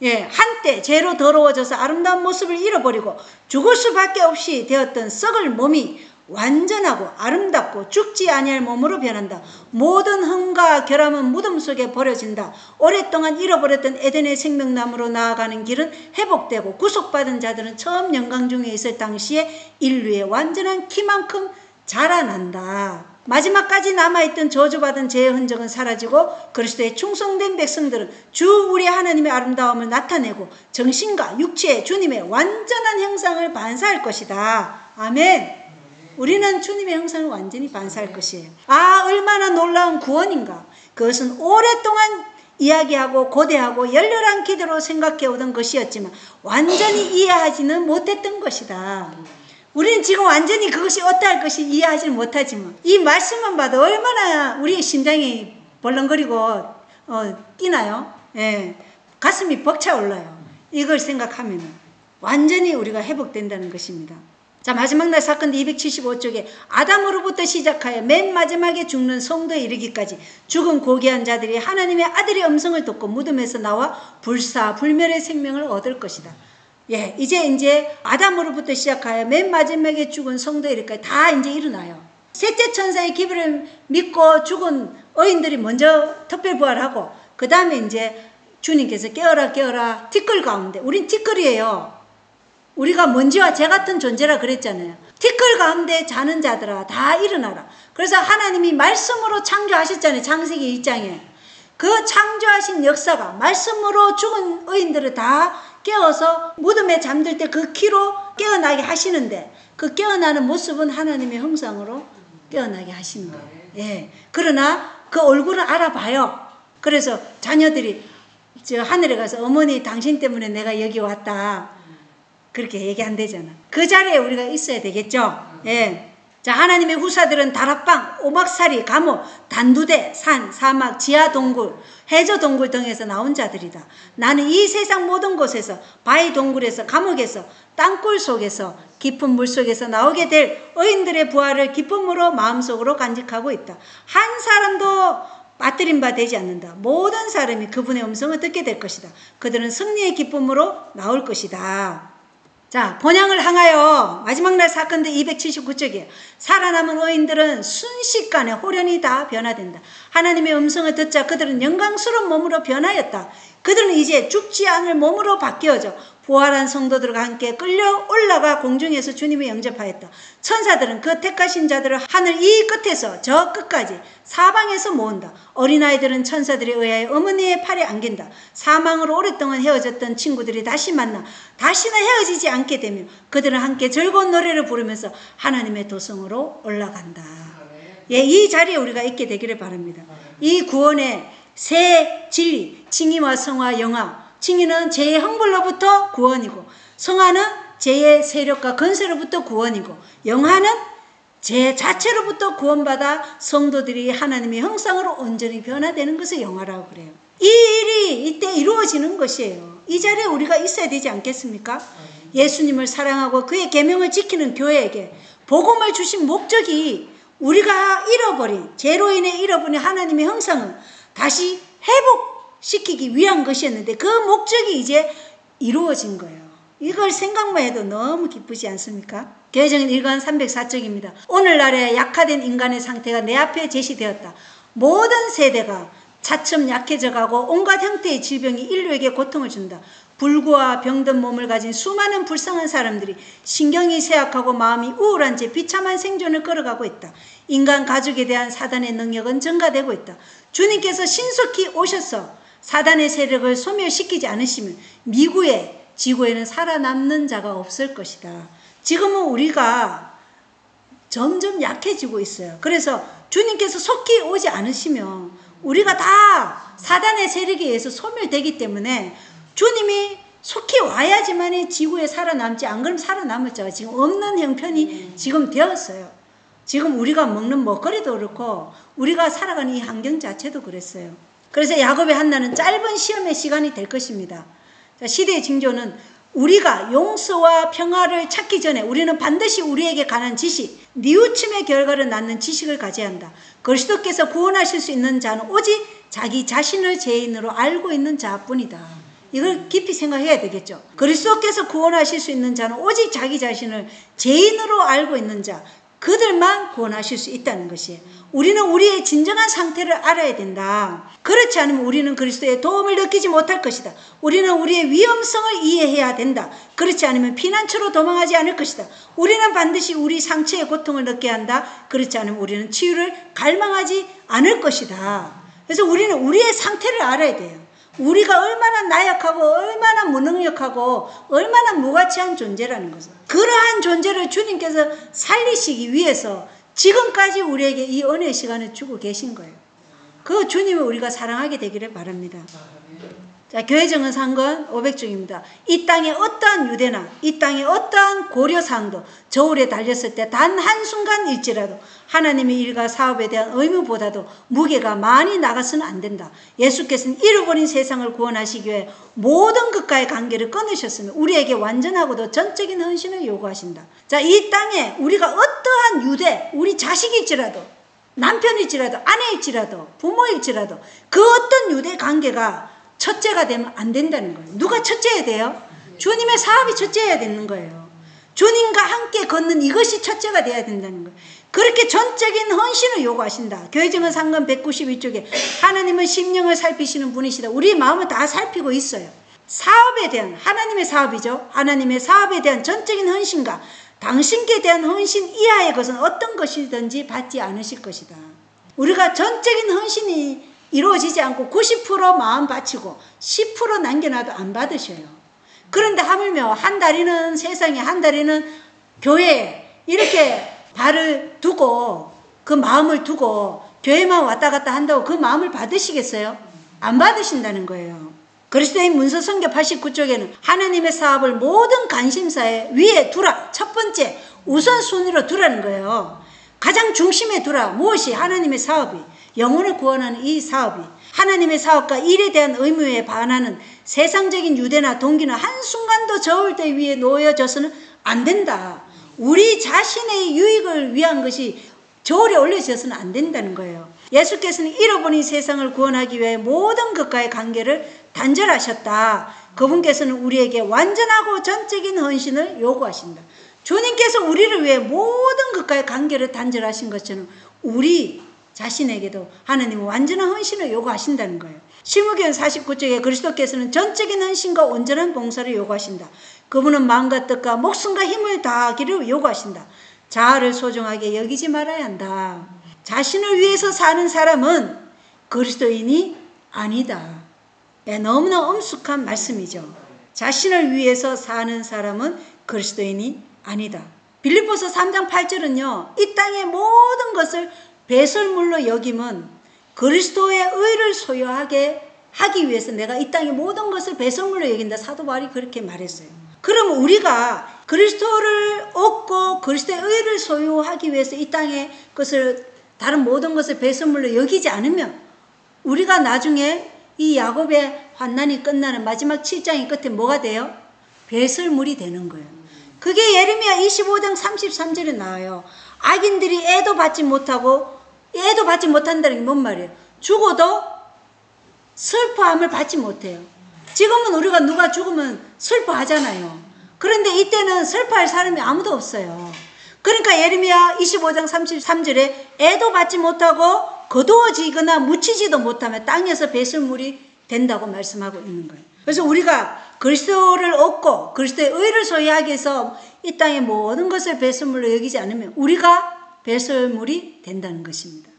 예, 한때 죄로 더러워져서 아름다운 모습을 잃어버리고 죽을 수밖에 없이 되었던 썩을 몸이 완전하고 아름답고 죽지 아니할 몸으로 변한다. 모든 흠과 결함은 무덤 속에 버려진다. 오랫동안 잃어버렸던 에덴의 생명나무로 나아가는 길은 회복되고 구속받은 자들은 처음 영광 중에 있을 당시에 인류의 완전한 키만큼 자라난다. 마지막까지 남아있던 저주받은 죄의 흔적은 사라지고 그리스도의 충성된 백성들은 주 우리 하나님의 아름다움을 나타내고 정신과 육체의 주님의 완전한 형상을 반사할 것이다. 아멘. 우리는 주님의 형상을 완전히 반사할 것이에요. 아, 얼마나 놀라운 구원인가. 그것은 오랫동안 이야기하고 고대하고 열렬한 기대로 생각해오던 것이었지만 완전히 이해하지는 못했던 것이다. 우리는 지금 완전히 그것이 어떠할 것이 이해하지는 못하지만 이 말씀만 봐도 얼마나 우리의 심장이 벌렁거리고 뛰나요? 예, 가슴이 벅차올라요. 이걸 생각하면 완전히 우리가 회복된다는 것입니다. 자, 마지막 날 사건 275쪽에 아담으로부터 시작하여 맨 마지막에 죽는 성도에 이르기까지 죽은 고귀한 자들이 하나님의 아들의 음성을 듣고 무덤에서 나와 불사불멸의 생명을 얻을 것이다. 예, 이제 아담으로부터 시작하여 맨 마지막에 죽은 성도에 이르기까지 다 이제 일어나요. 셋째 천사의 기별을 믿고 죽은 의인들이 먼저 특별부활하고 그 다음에 이제 주님께서 깨어라 깨어라 티끌 가운데, 우린 티끌이에요. 우리가 먼지와 재 같은 존재라 그랬잖아요. 티끌 가운데 자는 자들아 다 일어나라. 그래서 하나님이 말씀으로 창조하셨잖아요. 창세기 1장에. 그 창조하신 역사가 말씀으로 죽은 의인들을 다 깨어서 무덤에 잠들 때 그 키로 깨어나게 하시는데 그 깨어나는 모습은 하나님의 형상으로 깨어나게 하시는 거예요. 예. 그러나 그 얼굴은 알아봐요. 그래서 자녀들이 저 하늘에 가서 어머니 당신 때문에 내가 여기 왔다. 그렇게 얘기한대잖아. 그 자리에 우리가 있어야 되겠죠. 예. 자, 하나님의 후사들은 다락방, 오막살이, 감옥, 단두대, 산, 사막, 지하 동굴, 해저 동굴 등에서 나온 자들이다. 나는 이 세상 모든 곳에서, 바위 동굴에서, 감옥에서, 땅굴 속에서, 깊은 물 속에서 나오게 될 의인들의 부활을 기쁨으로 마음속으로 간직하고 있다. 한 사람도 빠뜨린 바 되지 않는다. 모든 사람이 그분의 음성을 듣게 될 것이다. 그들은 승리의 기쁨으로 나올 것이다. 자, 본향을 향하여 마지막 날 사건들 279쪽이에요. 살아남은 의인들은 순식간에 호련히 다 변화된다. 하나님의 음성을 듣자 그들은 영광스러운 몸으로 변하였다. 그들은 이제 죽지 않을 몸으로 바뀌어져 부활한 성도들과 함께 끌려 올라가 공중에서 주님을 영접하였다. 천사들은 그 택하신 자들을 하늘 이 끝에서 저 끝까지 사방에서 모은다. 어린아이들은 천사들에 의하여 어머니의 팔에 안긴다. 사망으로 오랫동안 헤어졌던 친구들이 다시 만나 다시는 헤어지지 않게 되며 그들은 함께 즐거운 노래를 부르면서 하나님의 도성으로 올라간다. 예, 이 자리에 우리가 있게 되기를 바랍니다. 이 구원의 새 진리, 칭의와 성화, 영화. 칭의는 죄의 형벌로부터 구원이고 성화는 죄의 세력과 건세로부터 구원이고 영화는 죄 자체로부터 구원받아 성도들이 하나님의 형상으로 온전히 변화되는 것을 영화라고 그래요. 이 일이 이때 이루어지는 것이에요. 이 자리에 우리가 있어야 되지 않겠습니까? 예수님을 사랑하고 그의 계명을 지키는 교회에게 복음을 주신 목적이 우리가 잃어버린, 죄로 인해 잃어버린 하나님의 형상을 다시 회복시키기 위한 것이었는데 그 목적이 이제 이루어진 거예요. 이걸 생각만 해도 너무 기쁘지 않습니까? 교회적인 일관 304쪽입니다. 오늘날의 약화된 인간의 상태가 내 앞에 제시되었다. 모든 세대가 차츰 약해져가고 온갖 형태의 질병이 인류에게 고통을 준다. 불구와 병든 몸을 가진 수많은 불쌍한 사람들이 신경이 쇠약하고 마음이 우울한 채 비참한 생존을 걸어가고 있다. 인간 가족에 대한 사단의 능력은 증가되고 있다. 주님께서 신속히 오셔서 사단의 세력을 소멸시키지 않으시면 미구에 지구에는 살아남는 자가 없을 것이다. 지금은 우리가 점점 약해지고 있어요. 그래서 주님께서 속히 오지 않으시면 우리가 다 사단의 세력에 의해서 소멸되기 때문에 주님이 속히 와야지만 지구에 살아남지, 안 그러면 살아남을 자가 지금 없는 형편이 지금 되었어요. 지금 우리가 먹는 먹거리도 그렇고 우리가 살아가는 이 환경 자체도 그랬어요. 그래서 야곱의 한나는 짧은 시험의 시간이 될 것입니다. 시대의 징조는 우리가 용서와 평화를 찾기 전에 우리는 반드시 우리에게 관한 지식, 뉘우침의 결과를 낳는 지식을 가져야 한다. 그리스도께서 구원하실 수 있는 자는 오직 자기 자신을 죄인으로 알고 있는 자뿐이다. 이걸 깊이 생각해야 되겠죠. 그리스도께서 구원하실 수 있는 자는 오직 자기 자신을 죄인으로 알고 있는 자, 그들만 구원하실 수 있다는 것이에요. 우리는 우리의 진정한 상태를 알아야 된다. 그렇지 않으면 우리는 그리스도의 도움을 느끼지 못할 것이다. 우리는 우리의 위험성을 이해해야 된다. 그렇지 않으면 피난처로 도망하지 않을 것이다. 우리는 반드시 우리 상처의 고통을 느껴야 한다. 그렇지 않으면 우리는 치유를 갈망하지 않을 것이다. 그래서 우리는 우리의 상태를 알아야 돼요. 우리가 얼마나 나약하고 얼마나 무능력하고 얼마나 무가치한 존재라는 것을, 그러한 존재를 주님께서 살리시기 위해서 지금까지 우리에게 이 은혜의 시간을 주고 계신 거예요. 그 주님을 우리가 사랑하게 되기를 바랍니다. 자, 교회정은 상권 500쪽입니다. 이 땅에 어떠한 유대나 이 땅에 어떠한 고려사항도 저울에 달렸을 때 단 한순간일지라도 하나님의 일과 사업에 대한 의무보다도 무게가 많이 나가서는 안 된다. 예수께서는 잃어버린 세상을 구원하시기 위해 모든 것과의 관계를 끊으셨으며 우리에게 완전하고도 전적인 헌신을 요구하신다. 자, 이 땅에 우리가 어떠한 유대, 우리 자식일지라도 남편일지라도 아내일지라도 부모일지라도 그 어떤 유대 관계가 첫째가 되면 안 된다는 거예요. 누가 첫째야 돼요? 주님의 사업이 첫째여야 되는 거예요. 주님과 함께 걷는 이것이 첫째가 돼야 된다는 거예요. 그렇게 전적인 헌신을 요구하신다. 교회정은 상권 191쪽에 하나님은 심령을 살피시는 분이시다. 우리의 마음을 다 살피고 있어요. 사업에 대한, 하나님의 사업이죠. 하나님의 사업에 대한 전적인 헌신과 당신께 대한 헌신 이하의 것은 어떤 것이든지 받지 않으실 것이다. 우리가 전적인 헌신이 이루어지지 않고 90% 마음 바치고 10% 남겨놔도 안 받으셔요. 그런데 하물며 한 다리는 세상에, 한 다리는 교회에 이렇게 발을 두고 그 마음을 두고 교회만 왔다 갔다 한다고 그 마음을 받으시겠어요? 안 받으신다는 거예요. 그리스도인 문서 성경 89쪽에는 하나님의 사업을 모든 관심사에 위에 두라. 첫 번째 우선순위로 두라는 거예요. 가장 중심에 두라. 무엇이? 하나님의 사업이, 영혼을 구원하는 이 사업이, 하나님의 사업과 일에 대한 의무에 반하는 세상적인 유대나 동기는 한순간도 저울대 위에 놓여져서는 안 된다. 우리 자신의 유익을 위한 것이 저울에 올려져서는 안 된다는 거예요. 예수께서는 잃어버린 세상을 구원하기 위해 모든 것과의 관계를 단절하셨다. 그분께서는 우리에게 완전하고 전적인 헌신을 요구하신다. 주님께서 우리를 위해 모든 것과의 관계를 단절하신 것처럼 우리 자신에게도 하나님은 완전한 헌신을 요구하신다는 거예요. 시므기원 49쪽에 그리스도께서는 전적인 헌신과 온전한 봉사를 요구하신다. 그분은 마음과 뜻과 목숨과 힘을 다하기를 요구하신다. 자아를 소중하게 여기지 말아야 한다. 자신을 위해서 사는 사람은 그리스도인이 아니다. 네, 너무나 엄숙한 말씀이죠. 자신을 위해서 사는 사람은 그리스도인이 아니다. 빌립보서 3장 8절은요. 이 땅의 모든 것을 배설물로 여김은 그리스도의 의를 소유하게 하기 위해서 내가 이 땅의 모든 것을 배설물로 여긴다. 사도 바울이 그렇게 말했어요. 그럼 우리가 그리스도를 얻고 그리스도의 의를 소유하기 위해서 이 땅에 것을 다른 모든 것을 배설물로 여기지 않으면 우리가 나중에 이 야곱의 환난이 끝나는 마지막 7장의 끝에 뭐가 돼요? 배설물이 되는 거예요. 그게 예레미야 25장 33절에 나와요. 악인들이 애도 받지 못하고, 애도 받지 못한다는 게 뭔 말이에요? 죽어도 슬퍼함을 받지 못해요. 지금은 우리가 누가 죽으면 슬퍼하잖아요. 그런데 이때는 슬퍼할 사람이 아무도 없어요. 그러니까 예레미야 25장 33절에 애도 받지 못하고 거두어지거나 묻히지도 못하면 땅에서 배설물이 된다고 말씀하고 있는 거예요. 그래서 우리가 그리스도를 얻고 그리스도의 의를 소유하기 위해서 이 땅의 모든 것을 배설물로 여기지 않으면 우리가 배설물이 된다는 것입니다.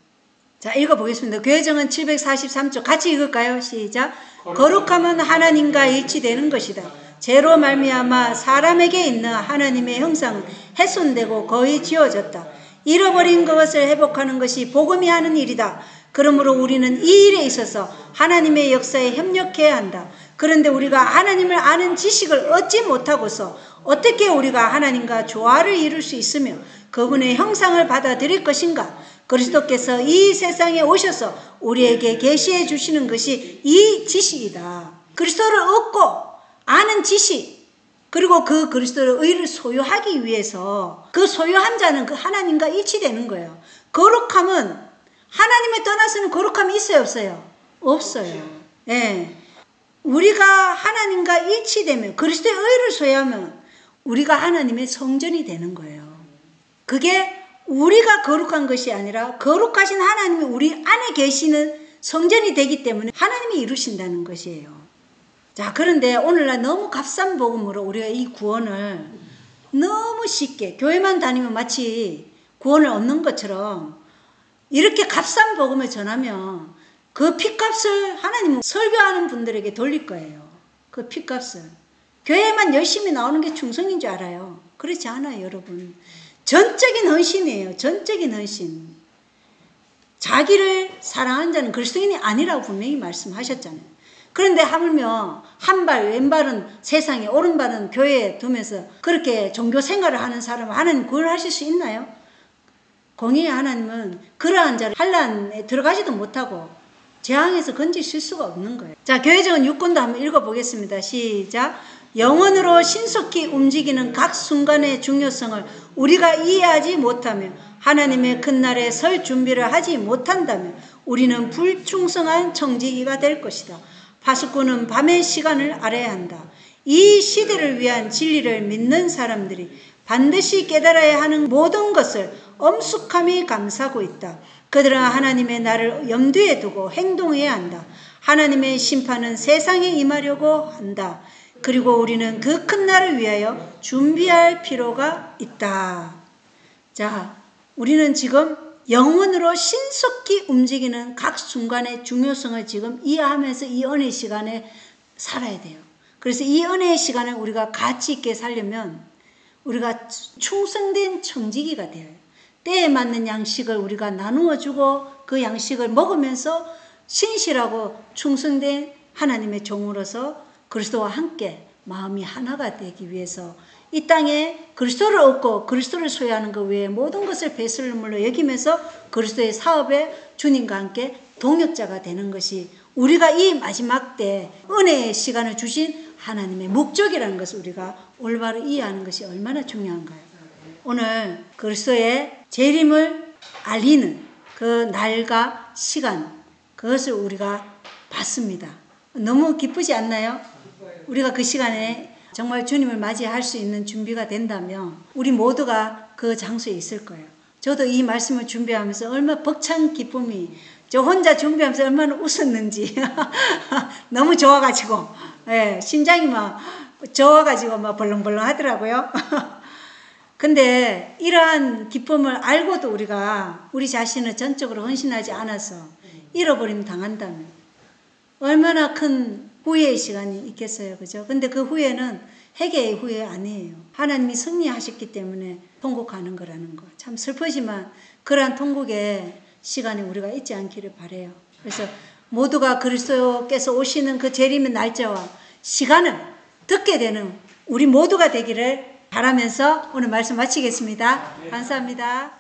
자, 읽어보겠습니다. 교회정은 743쪽 같이 읽을까요? 시작. 거룩함은 하나님과 일치되는 것이다. 죄로 말미암아 사람에게 있는 하나님의 형상은 훼손되고 거의 지워졌다. 잃어버린 것을 회복하는 것이 복음이 하는 일이다. 그러므로 우리는 이 일에 있어서 하나님의 역사에 협력해야 한다. 그런데 우리가 하나님을 아는 지식을 얻지 못하고서 어떻게 우리가 하나님과 조화를 이룰 수 있으며 그분의 형상을 받아들일 것인가? 그리스도께서 이 세상에 오셔서 우리에게 계시해 주시는 것이 이 지식이다. 그리스도를 얻고 아는 지식, 그리고 그 그리스도의 의를 소유하기 위해서 그 소유한 자는 그 하나님과 일치되는 거예요. 거룩함은 하나님을 떠나서는 거룩함이 있어요, 없어요? 없어요. 예. 우리가 하나님과 일치되면 그리스도의 의를 소유하면 우리가 하나님의 성전이 되는 거예요. 그게 우리가 거룩한 것이 아니라 거룩하신 하나님이 우리 안에 계시는 성전이 되기 때문에 하나님이 이루신다는 것이에요. 자, 그런데 오늘날 너무 값싼 복음으로 우리가 이 구원을 너무 쉽게 교회만 다니면 마치 구원을 얻는 것처럼 이렇게 값싼 복음을 전하면 그 핏값을 하나님은 설교하는 분들에게 돌릴 거예요. 그 핏값을. 교회만 열심히 나오는 게 충성인 줄 알아요. 그렇지 않아요, 여러분. 전적인 헌신이에요. 전적인 헌신. 자기를 사랑하는 자는 그리스도인이 아니라고 분명히 말씀하셨잖아요. 그런데 하물며 한 발 왼발은 세상에 오른발은 교회에 두면서 그렇게 종교 생활을 하는 사람을 하나님 구원하실 수 있나요? 공의의 하나님은 그러한 자를 환난에 들어가지도 못하고 재앙에서 건지실 수가 없는 거예요. 자, 교회적인 육권도 한번 읽어보겠습니다. 시작. 영혼으로 신속히 움직이는 각 순간의 중요성을 우리가 이해하지 못하며 하나님의 큰 날에 설 준비를 하지 못한다면 우리는 불충성한 청지기가 될 것이다. 파수꾼은 밤의 시간을 알아야 한다. 이 시대를 위한 진리를 믿는 사람들이 반드시 깨달아야 하는 모든 것을 엄숙함이 감싸고 있다. 그들은 하나님의 날을 염두에 두고 행동해야 한다. 하나님의 심판은 세상에 임하려고 한다. 그리고 우리는 그 큰 날을 위하여 준비할 필요가 있다. 자, 우리는 지금 영혼으로 신속히 움직이는 각 순간의 중요성을 지금 이해하면서 이 은혜의 시간에 살아야 돼요. 그래서 이 은혜의 시간을 우리가 가치 있게 살려면 우리가 충성된 청지기가 돼요. 때에 맞는 양식을 우리가 나누어 주고 그 양식을 먹으면서 신실하고 충성된 하나님의 종으로서 그리스도와 함께 마음이 하나가 되기 위해서 이 땅에 그리스도를 얻고 그리스도를 소유하는 것 외에 모든 것을 배설물로 여기면서 그리스도의 사업에 주님과 함께 동역자가 되는 것이 우리가 이 마지막 때 은혜의 시간을 주신 하나님의 목적이라는 것을 우리가 올바로 이해하는 것이 얼마나 중요한가요? 오늘 그리스도의 재림을 알리는 그 날과 시간, 그것을 우리가 봤습니다. 너무 기쁘지 않나요? 우리가 그 시간에 정말 주님을 맞이할 수 있는 준비가 된다면 우리 모두가 그 장소에 있을 거예요. 저도 이 말씀을 준비하면서 얼마나 벅찬 기쁨이, 저 혼자 준비하면서 얼마나 웃었는지 너무 좋아가지고, 예, 심장이 막 좋아가지고 막 벌렁벌렁 하더라고요. 근데 이러한 기쁨을 알고도 우리가 우리 자신을 전적으로 헌신하지 않아서 잃어버림 당한다면 얼마나 큰 후회의 시간이 있겠어요. 그죠? 근데 그 후회는 회개의 후회 아니에요. 하나님이 승리하셨기 때문에 통곡하는 거라는 거. 참 슬프지만 그러한 통곡의 시간에 우리가 잊지 않기를 바라요. 그래서 모두가 그리스도께서 오시는 그 재림의 날짜와 시간을 듣게 되는 우리 모두가 되기를 바라면서 오늘 말씀 마치겠습니다. 감사합니다.